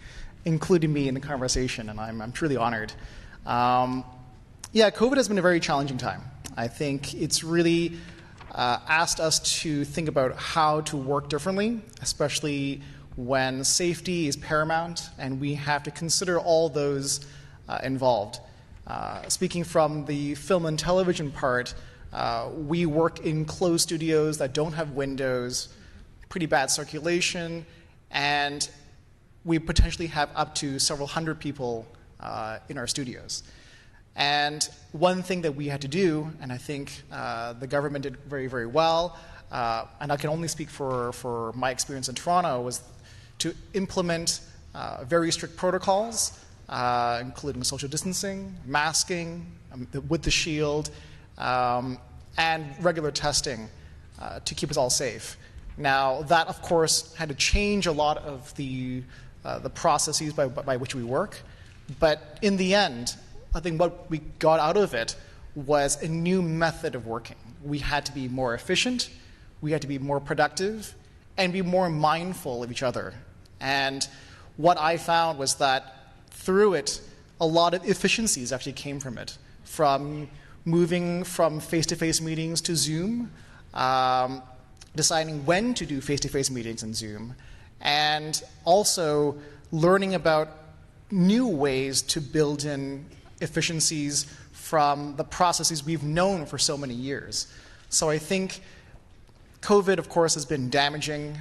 included me in the conversation, and I'm truly honored. COVID has been a very challenging time. I think it's really asked us to think about how to work differently, especially when safety is paramount and we have to consider all those involved. Speaking from the film and television part, we work in closed studios that don't have windows, pretty bad circulation, and we potentially have up to several hundred people in our studios. And one thing that we had to do, and I think the government did very, very well, and I can only speak for my experience in Toronto, was to implement very strict protocols, including social distancing, masking, with the shield, and regular testing to keep us all safe. Now, that, of course, had to change a lot of the processes by which we work, but in the end, I think what we got out of it was a new method of working. We had to be more efficient, we had to be more productive, and be more mindful of each other. And what I found was that through it, a lot of efficiencies actually came from it, from moving from face-to-face meetings to Zoom, deciding when to do face-to-face meetings in Zoom, and also learning about new ways to build in efficiencies from the processes we've known for so many years. So I think COVID, of course, has been damaging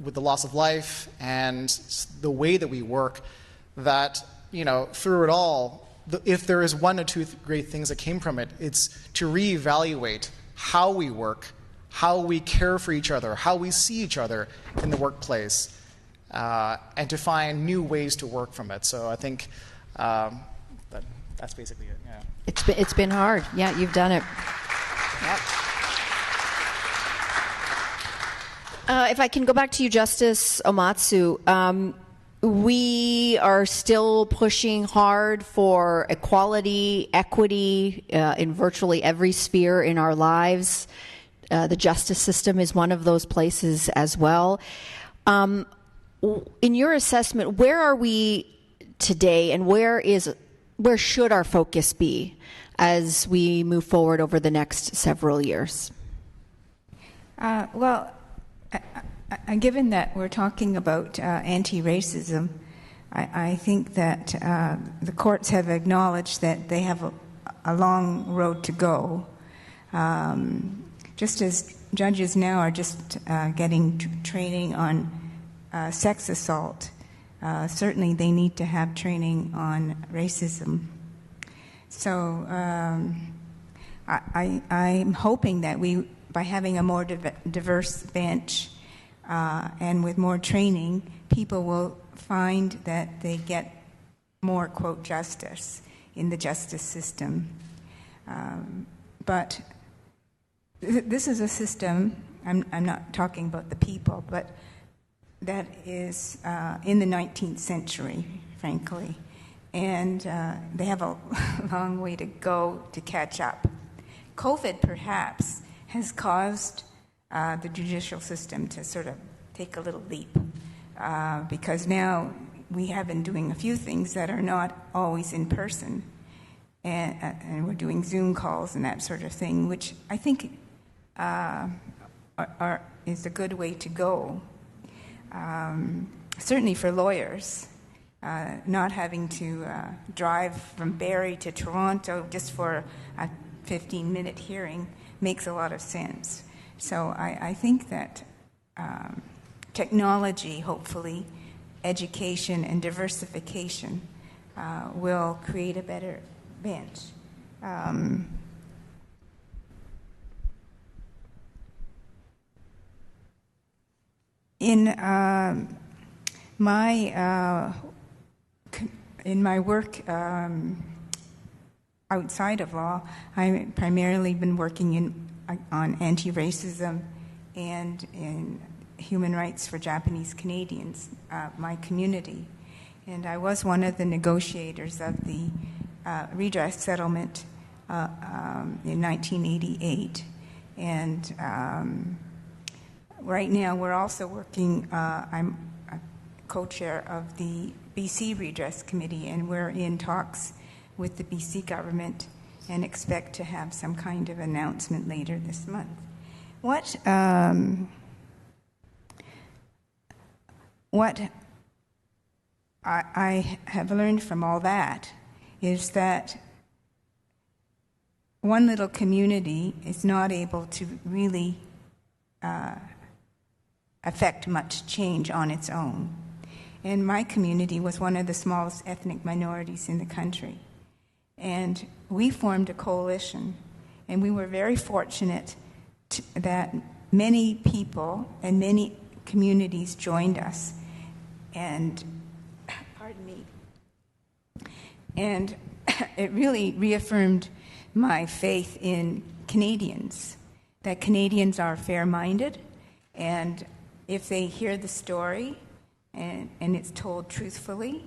with the loss of life and the way that we work, that, through it all, if there is one or two great things that came from it, it's to reevaluate how we work, how we care for each other, how we see each other in the workplace, and to find new ways to work from it. So I think that's basically it. Yeah. It's been hard. Yeah, you've done it. Yep. If I can go back to you, Justice Omatsu, we are still pushing hard for equality, equity in virtually every sphere in our lives. The justice system is one of those places as well. in your assessment, where are we today, and where should our focus be as we move forward over the next several years? Well, given that we're talking about anti-racism, I think that the courts have acknowledged that they have a long road to go. Just as judges now are just getting training on sex assault, certainly they need to have training on racism. So I'm hoping that by having a more diverse bench and with more training, people will find that they get more, quote, justice in the justice system. But this is a system, I'm not talking about the people, but that is in the 19th century, frankly. And they have a long way to go to catch up. COVID, perhaps, has caused the judicial system to sort of take a little leap because now we have been doing a few things that are not always in person. And we're doing Zoom calls and that sort of thing, which I think is a good way to go. Certainly for lawyers, not having to drive from Barrie to Toronto just for a 15-minute hearing makes a lot of sense. So I think that technology, hopefully, education and diversification will create a better bench. In my work outside of law, I've primarily been working on anti-racism and in human rights for Japanese Canadians, my community. And I was one of the negotiators of the redress settlement in 1988. And right now we're also working, I'm a co-chair of the BC Redress Committee, and we're in talks with the BC government and expect to have some kind of announcement later this month. What I have learned from all that is that one little community is not able to really affect much change on its own. And my community was one of the smallest ethnic minorities in the country. And we formed a coalition, and we were very fortunate that many people and many communities joined us. And, pardon me, and it really reaffirmed my faith in Canadians, that Canadians are fair-minded, and if they hear the story and it's told truthfully,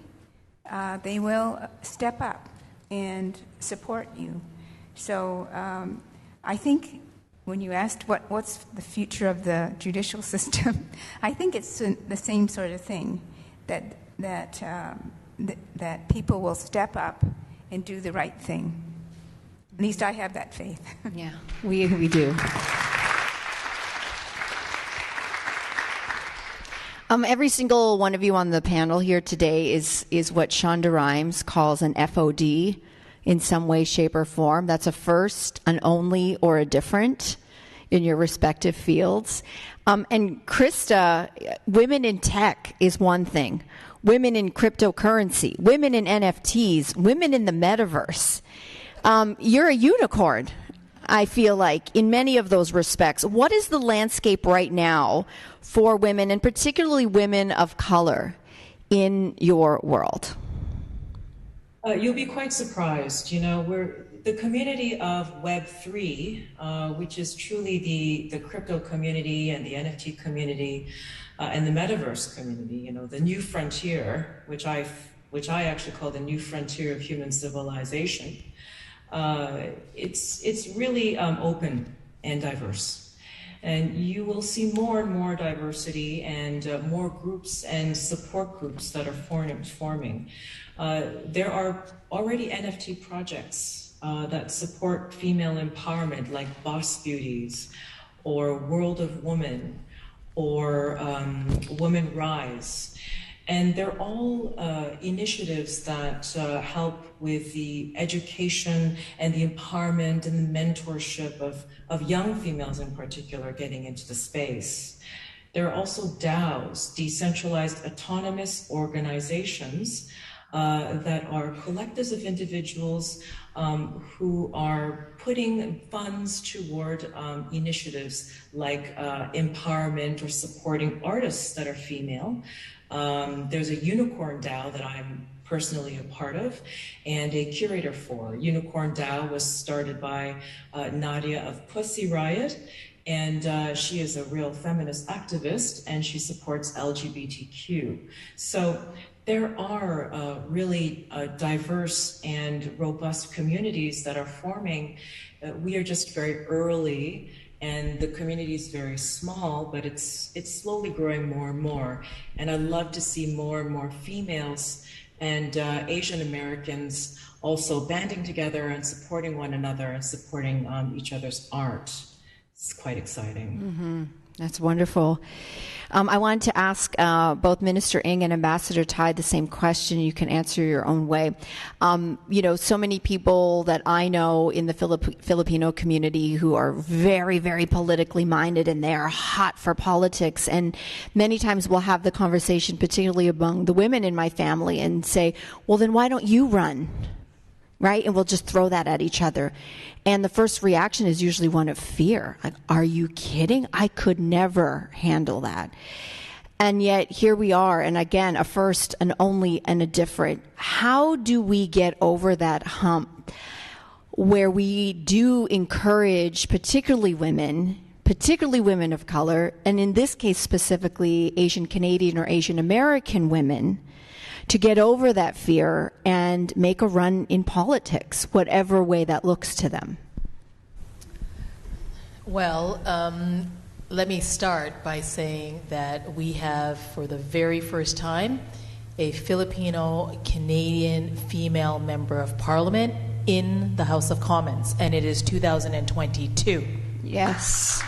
they will step up and support you. So I think when you asked what's the future of the judicial system, I think it's the same sort of thing, that people will step up and do the right thing. At least I have that faith. Yeah, we do. Every single one of you on the panel here today is what Shonda Rhimes calls an FOD in some way, shape, or form. That's a first, an only, or a different in your respective fields. And Krista, women in tech is one thing. Women in cryptocurrency, women in NFTs, women in the metaverse. You're a unicorn, I feel like, in many of those respects. What is the landscape right now for women, and particularly women of color, in your world? You'll be quite surprised. You know, we're the community of Web3, which is truly the crypto community and the NFT community and the metaverse community. You know, the new frontier, which I actually call the new frontier of human civilization. It's really open and diverse. And you will see more and more diversity and more groups and support groups that are forming. There are already NFT projects that support female empowerment, like Boss Beauties or World of Women or Women Rise. And they're all initiatives that help with the education and the empowerment and the mentorship of young females in particular getting into the space. There are also DAOs, decentralized autonomous organizations, that are collectives of individuals who are putting funds toward initiatives like empowerment or supporting artists that are female. There's a unicorn DAO that I'm personally a part of and a curator for. Unicorn DAO was started by Nadia of Pussy Riot, and she is a real feminist activist, and she supports LGBTQ. So there are really diverse and robust communities that are forming. We are just very early, and the community is very small, but it's slowly growing more and more. And I'd love to see more and more females and Asian Americans also banding together and supporting one another and supporting each other's art. It's quite exciting. Mm-hmm. That's wonderful. I wanted to ask both Minister Ng and Ambassador Tai the same question. You can answer your own way. So many people that I know in the Filipino community who are very, very politically minded, and they are hot for politics. And many times we'll have the conversation, particularly among the women in my family, and say, well, then why don't you run? Right? And we'll just throw that at each other. And the first reaction is usually one of fear. Like, are you kidding? I could never handle that. And yet here we are, and again, a first, an only, and a different. How do we get over that hump where we do encourage particularly women of color, and in this case specifically Asian Canadian or Asian American women, to get over that fear and make a run in politics, whatever way that looks to them? Well, let me start by saying that we have, for the very first time, a Filipino-Canadian female member of parliament in the House of Commons, and it is 2022. Yes.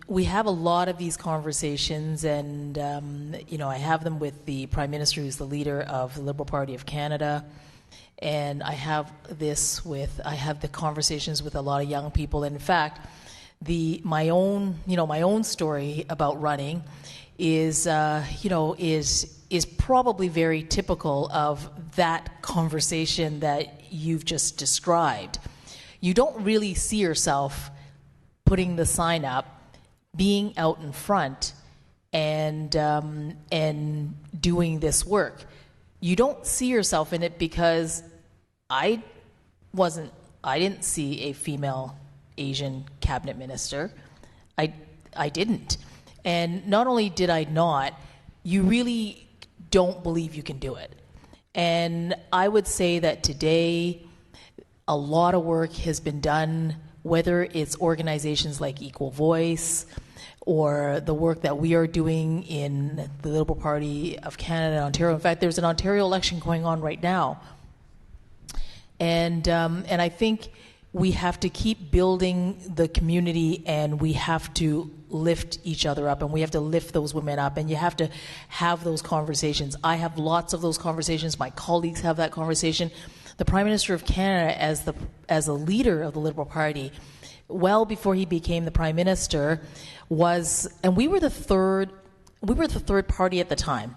We have a lot of these conversations, and I have them with the Prime Minister, who's the leader of the Liberal Party of Canada, and I have the conversations with a lot of young people. And in fact, my own story about running is probably very typical of that conversation that you've just described. You don't really see yourself putting the sign up, being out in front, and doing this work. You don't see yourself in it because I didn't see a female Asian cabinet minister. I didn't. And not only did I not, you really don't believe you can do it. And I would say that today a lot of work has been done, whether it's organizations like Equal Voice or the work that we are doing in the Liberal Party of Canada and Ontario. In fact, there's an Ontario election going on right now. And I think we have to keep building the community, and we have to lift each other up, and we have to lift those women up, and you have to have those conversations. I have lots of those conversations. My colleagues have that conversation. The Prime Minister of Canada, as a leader of the Liberal Party, well before he became the Prime Minister, and we were the third party at the time,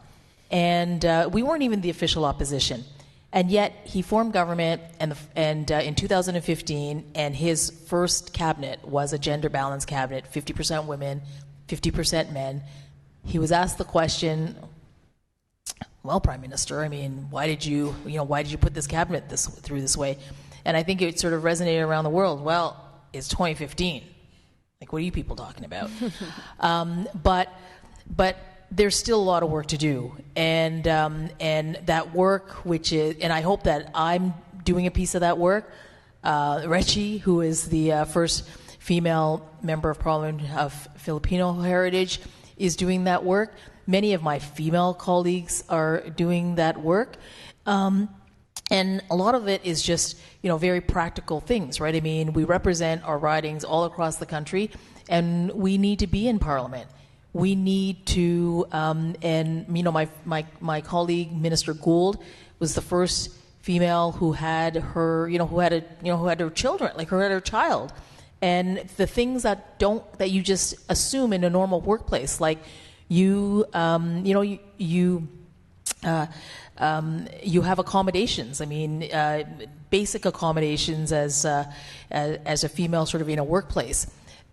and we weren't even the official opposition. And yet he formed government, and in 2015, and his first cabinet was a gender balanced cabinet, 50% women, 50% men. He was asked the question, well, Prime Minister, I mean, why did you put this cabinet through this way? And I think it sort of resonated around the world. Well, it's 2015. Like, what are you people talking about? But there's still a lot of work to do, and that work, which is, and I hope that I'm doing a piece of that work. Rechi, who is the first female member of Parliament of Filipino heritage, is doing that work. Many of my female colleagues are doing that work. And a lot of it is just, very practical things, right? I mean, we represent our ridings all across the country, and we need to be in Parliament. We need to, my colleague, Minister Gould, was the first female who had her, who had her children, like who had her child. And the things that you just assume in a normal workplace, like you have accommodations. I mean, basic accommodations as a female sort of in a workplace.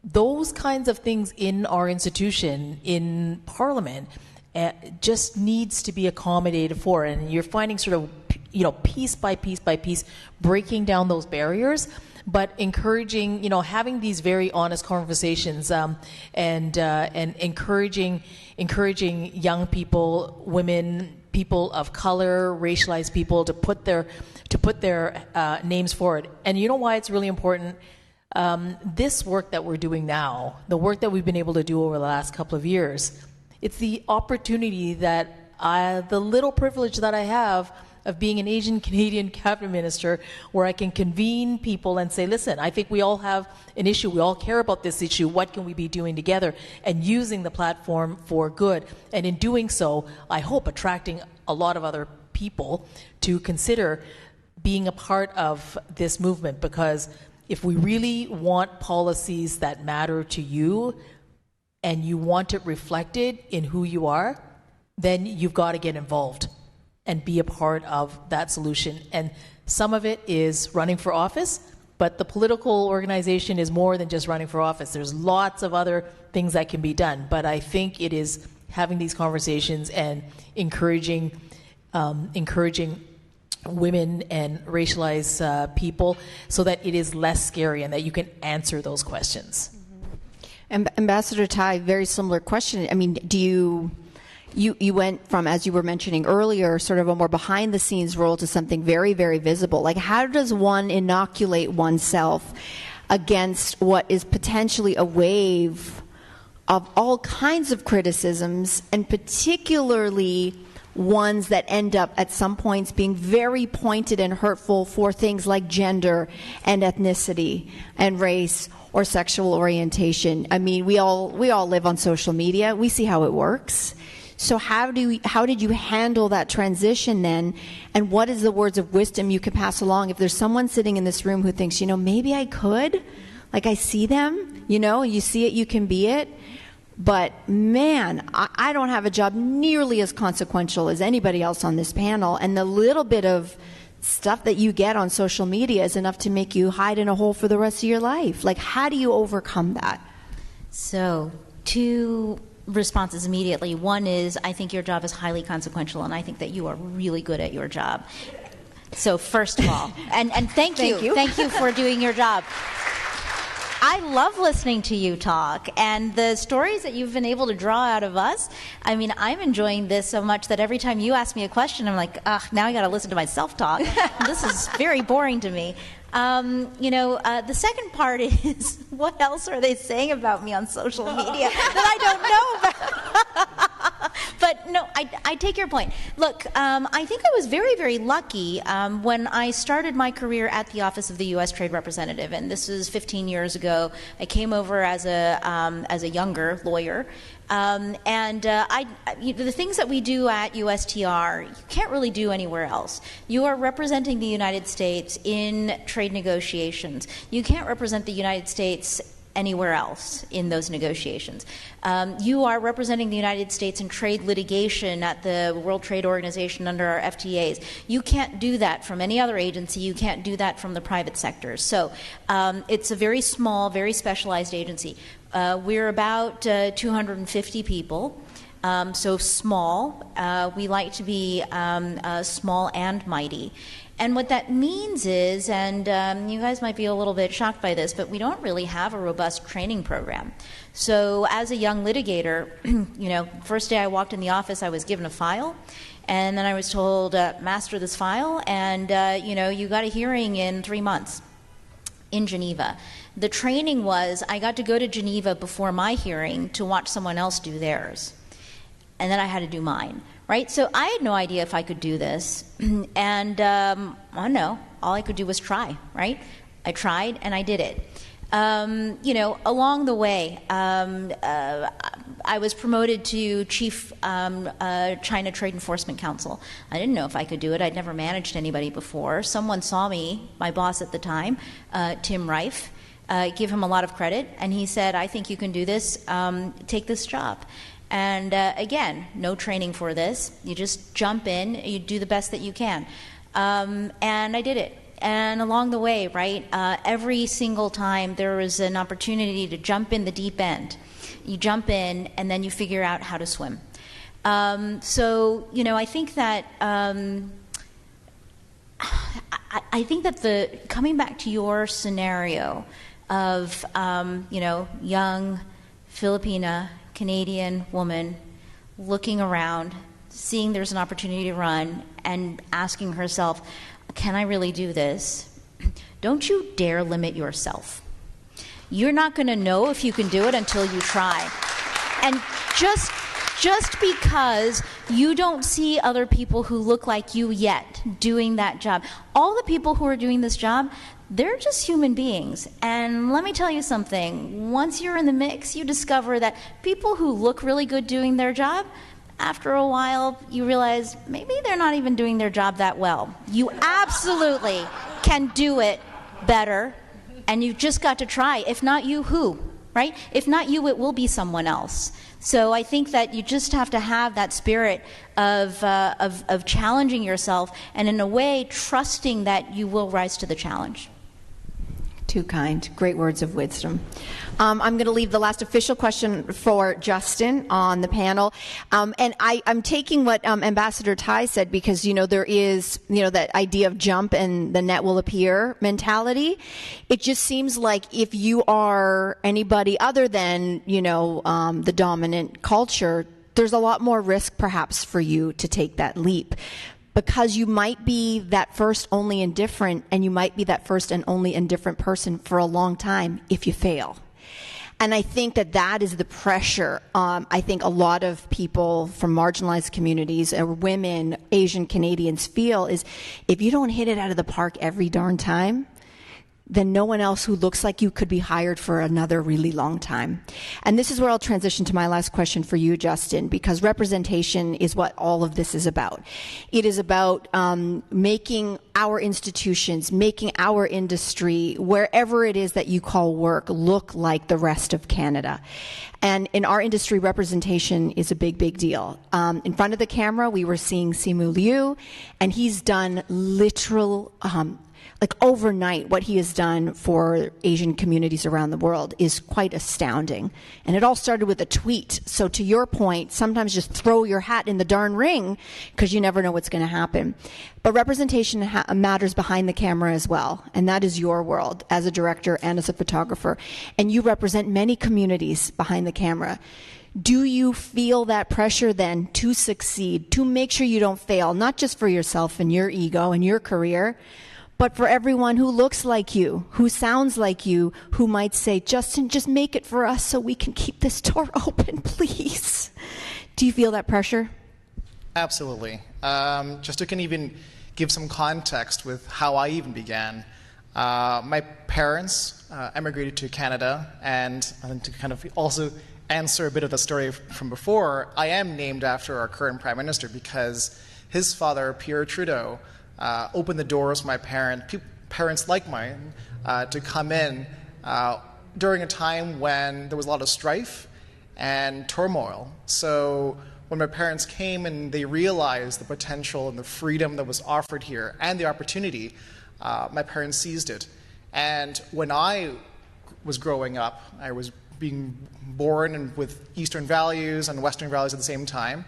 Those kinds of things in our institution, in Parliament, just needs to be accommodated for. And you're finding sort of, piece by piece by piece, breaking down those barriers, but encouraging, having these very honest conversations, and encouraging young people, women, people of color, racialized people to put their names forward. And you know why it's really important? This work that we're doing now, the work that we've been able to do over the last couple of years, it's the opportunity that the little privilege that I have of being an Asian Canadian cabinet minister, where I can convene people and say, listen, I think we all have an issue, we all care about this issue, what can we be doing together, and using the platform for good. And in doing so, I hope attracting a lot of other people to consider being a part of this movement, because if we really want policies that matter to you and you want it reflected in who you are, then you've got to get involved and be a part of that solution. And some of it is running for office, but the political organization is more than just running for office. There's lots of other things that can be done. But I think it is having these conversations and encouraging women and racialized people so that it is less scary and that you can answer those questions. Ambassador Tai, very similar question. I mean, do you went from, as you were mentioning earlier, sort of a more behind-the-scenes role to something very, very visible. Like, how does one inoculate oneself against what is potentially a wave of all kinds of criticisms, and particularly ones that end up at some points being very pointed and hurtful for things like gender and ethnicity and race or sexual orientation? I mean, we all live on social media. We see how it works. So how did you handle that transition then? And what is the words of wisdom you could pass along if there's someone sitting in this room who thinks, maybe I could? Like, I see them, you see it, you can be it. But man, I don't have a job nearly as consequential as anybody else on this panel. And the little bit of stuff that you get on social media is enough to make you hide in a hole for the rest of your life. Like, how do you overcome that? So, two responses immediately. One is, I think your job is highly consequential, and I think that you are really good at your job. So first of all, and thank you for doing your job. I love listening to you talk, and the stories that you've been able to draw out of us. I mean, I'm enjoying this so much that every time you ask me a question, I'm like, now I got to listen to myself talk. This is very boring to me. The second part is, what else are they saying about me on social media that I don't know about? But no, I take your point. Look, I think I was very, very lucky when I started my career at the Office of the U.S. Trade Representative, and this was 15 years ago. I came over as a younger lawyer. The things that we do at USTR, you can't really do anywhere else. You are representing the United States in trade negotiations. You can't represent the United States anywhere else in those negotiations. You are representing the United States in trade litigation at the World Trade Organization under our FTAs. You can't do that from any other agency. You can't do that from the private sector. So it's a very small, very specialized agency. We're about 250 people. So small, we like to be small and mighty. And what that means is, and you guys might be a little bit shocked by this, but we don't really have a robust training program. So as a young litigator, first day I walked in the office, I was given a file, and then I was told, master this file, and you got a hearing in 3 months in Geneva. The training was, I got to go to Geneva before my hearing to watch someone else do theirs. And then I had to do mine, right? So I had no idea if I could do this. And I don't know, all I could do was try, right? I tried and I did it. Along the way, I was promoted to Chief China Trade Enforcement Counsel. I didn't know if I could do it. I'd never managed anybody before. Someone saw me, my boss at the time, Tim Reif, give him a lot of credit, and he said, I think you can do this, take this job. And again, no training for this. You just jump in, you do the best that you can. And I did it. And along the way, right, every single time there was an opportunity to jump in the deep end. You jump in, and then you figure out how to swim. I think that coming back to your scenario of young Filipina Canadian woman looking around, seeing there's an opportunity to run, and asking herself, can I really do this? Don't you dare limit yourself. You're not going to know if you can do it until you try. And just because you don't see other people who look like you yet doing that job, all the people who are doing this job, they're just human beings. And let me tell you something, once you're in the mix, you discover that people who look really good doing their job, after a while, you realize maybe they're not even doing their job that well. You absolutely can do it better, and you've just got to try. If not you, who? Right? If not you, it will be someone else. So I think that you just have to have that spirit of challenging yourself, and in a way, trusting that you will rise to the challenge. Too kind. Great words of wisdom. I'm going to leave the last official question for Justin on the panel. And I'm taking what Ambassador Tai said, because, there is, that idea of jump and the net will appear mentality. It just seems like if you are anybody other than, the dominant culture, there's a lot more risk perhaps for you to take that leap. Because you might be that first only indifferent, and you might be that first and only indifferent person for a long time if you fail. And I think that is the pressure. I think a lot of people from marginalized communities, or women, Asian Canadians, feel is if you don't hit it out of the park every darn time, then no one else who looks like you could be hired for another really long time. And this is where I'll transition to my last question for you, Justin, because representation is what all of this is about. It is about making our institutions, making our industry, wherever it is that you call work, look like the rest of Canada. And in our industry, representation is a big, big deal. In front of the camera, we were seeing Simu Liu, and he's done literal overnight, what he has done for Asian communities around the world is quite astounding. And it all started with a tweet. So to your point, sometimes just throw your hat in the darn ring, because you never know what's going to happen. But representation matters behind the camera as well. And that is your world as a director and as a photographer. And you represent many communities behind the camera. Do you feel that pressure then to succeed, to make sure you don't fail, not just for yourself and your ego and your career, but for everyone who looks like you, who sounds like you, who might say, Justin, just make it for us so we can keep this door open, please. Do you feel that pressure? Absolutely. Just to even give some context with how I even began. My parents emigrated to Canada, and to kind of also answer a bit of the story from before, I am named after our current Prime Minister because his father, Pierre Trudeau, opened the doors for my parents like mine to come in during a time when there was a lot of strife and turmoil. So when my parents came and they realized the potential and the freedom that was offered here and the opportunity, my parents seized it. And when I was growing up, I was being born and with Eastern values and Western values at the same time,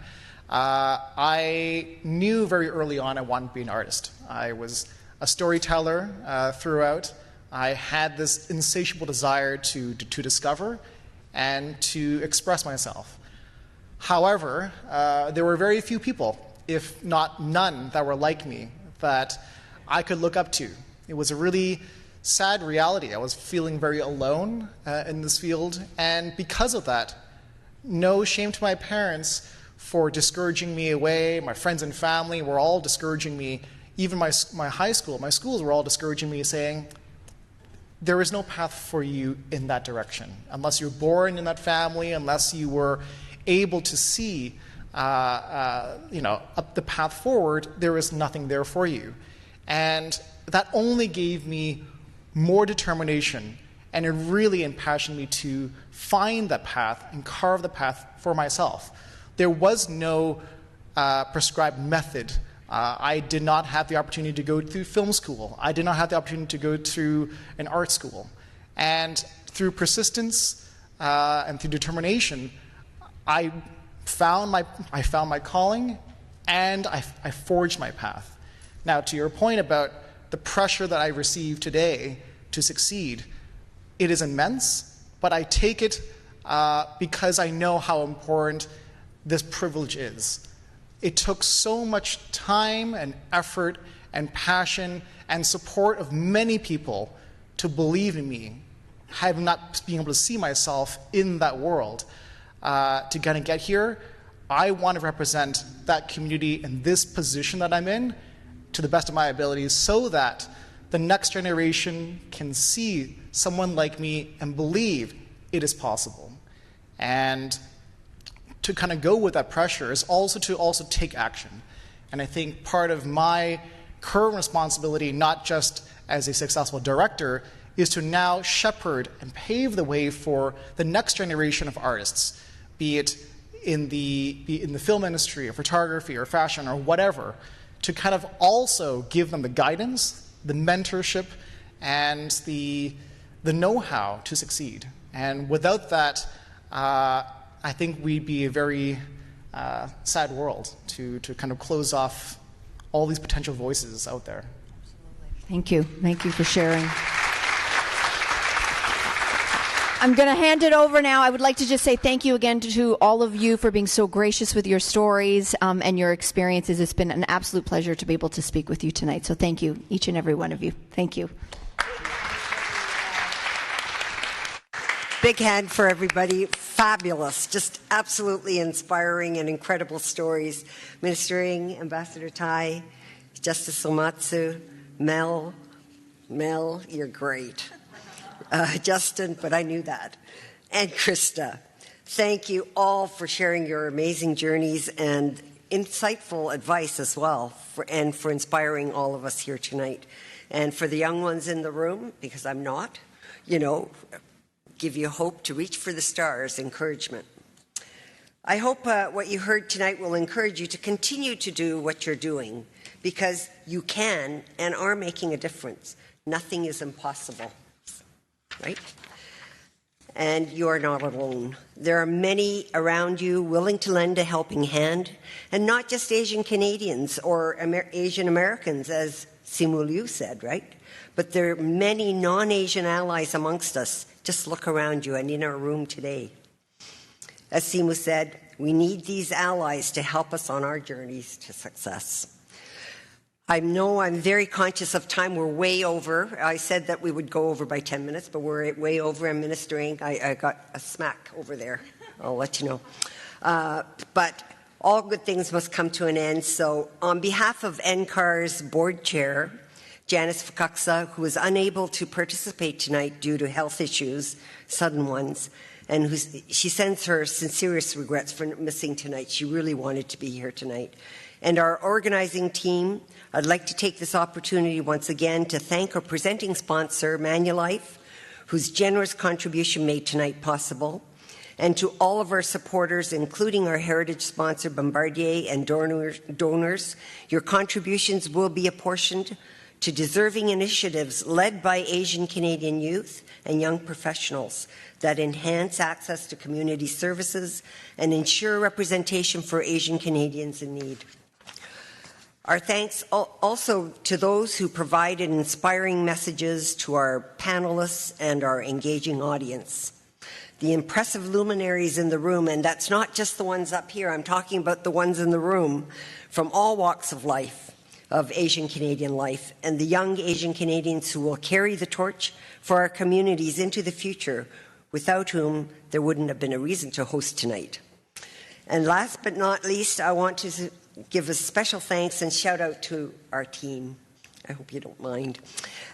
I knew very early on I wanted to be an artist. I was a storyteller throughout. I had this insatiable desire to discover and to express myself. However, there were very few people, if not none, that were like me that I could look up to. It was a really sad reality. I was feeling very alone in this field, and because of that, no shame to my parents for discouraging me away. My friends and family were all discouraging me. Even my high school, my schools were all discouraging me, saying, there is no path for you in that direction. Unless you're born in that family, unless you were able to see up the path forward, there is nothing there for you. And that only gave me more determination, and it really impassioned me to find that path and carve the path for myself. There was no prescribed method. I did not have the opportunity to go through film school. I did not have the opportunity to go through an art school. And through persistence and through determination, I found my calling, and I forged my path. Now, to your point about the pressure that I receive today to succeed, it is immense, but I take it because I know how important this privilege is. It took so much time and effort and passion and support of many people to believe in me, having not been able to see myself in that world. To kind of get here, I want to represent that community in this position that I'm in to the best of my abilities, so that the next generation can see someone like me and believe it is possible. And to kind of go with that pressure is also to take action. And I think part of my current responsibility, not just as a successful director, is to now shepherd and pave the way for the next generation of artists, be it in the film industry or photography or fashion or whatever, to kind of also give them the guidance, the mentorship, and the know-how to succeed. And without that, I think we'd be a very sad world to kind of close off all these potential voices out there. Thank you. Thank you for sharing. I'm going to hand it over now. I would like to just say thank you again to all of you for being so gracious with your stories and your experiences. It's been an absolute pleasure to be able to speak with you tonight. So thank you, each and every one of you. Thank you. Big hand for everybody. Fabulous. Just absolutely inspiring and incredible stories. Minister Ng, Ambassador Tai, Justice Omatsu, Mel, you're great. Justin, but I knew that. And Krista. Thank you all for sharing your amazing journeys and insightful advice as well, and for inspiring all of us here tonight. And for the young ones in the room, because I'm not, give you hope to reach for the stars, encouragement. I hope what you heard tonight will encourage you to continue to do what you're doing, because you can and are making a difference. Nothing is impossible, right? And you are not alone. There are many around you willing to lend a helping hand, and not just Asian Canadians or Asian Americans, as Simu Liu said, right? But there are many non-Asian allies amongst us. Just look around you and in our room today. As Simu said, we need these allies to help us on our journeys to success. I know I'm very conscious of time. We're way over. I said that we would go over by 10 minutes, but we're way over. I'm ministering. I got a smack over there. I'll let you know. But all good things must come to an end. So on behalf of NCAAR's board chair, Janice Fakaksa, who was unable to participate tonight due to health issues, sudden ones, and she sends her sincerest regrets for missing tonight. She really wanted to be here tonight. And our organizing team, I'd like to take this opportunity once again to thank our presenting sponsor, Manulife, whose generous contribution made tonight possible, and to all of our supporters, including our heritage sponsor, Bombardier, and donors. Your contributions will be apportioned to deserving initiatives led by Asian Canadian youth and young professionals that enhance access to community services and ensure representation for Asian Canadians in need. Our thanks also to those who provided inspiring messages to our panelists and our engaging audience. The impressive luminaries in the room, and that's not just the ones up here, I'm talking about the ones in the room from all walks of life, of Asian Canadian life, and the young Asian Canadians who will carry the torch for our communities into the future, without whom there wouldn't have been a reason to host tonight. And last but not least, I want to give a special thanks and shout out to our team, I hope you don't mind,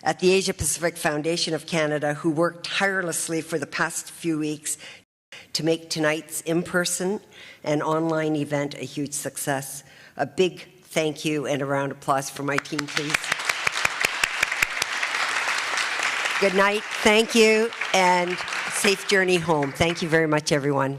at the Asia Pacific Foundation of Canada, who worked tirelessly for the past few weeks to make tonight's in-person and online event a huge success. A big thank you and a round of applause for my team, please. Good night, thank you, and safe journey home. Thank you very much, everyone.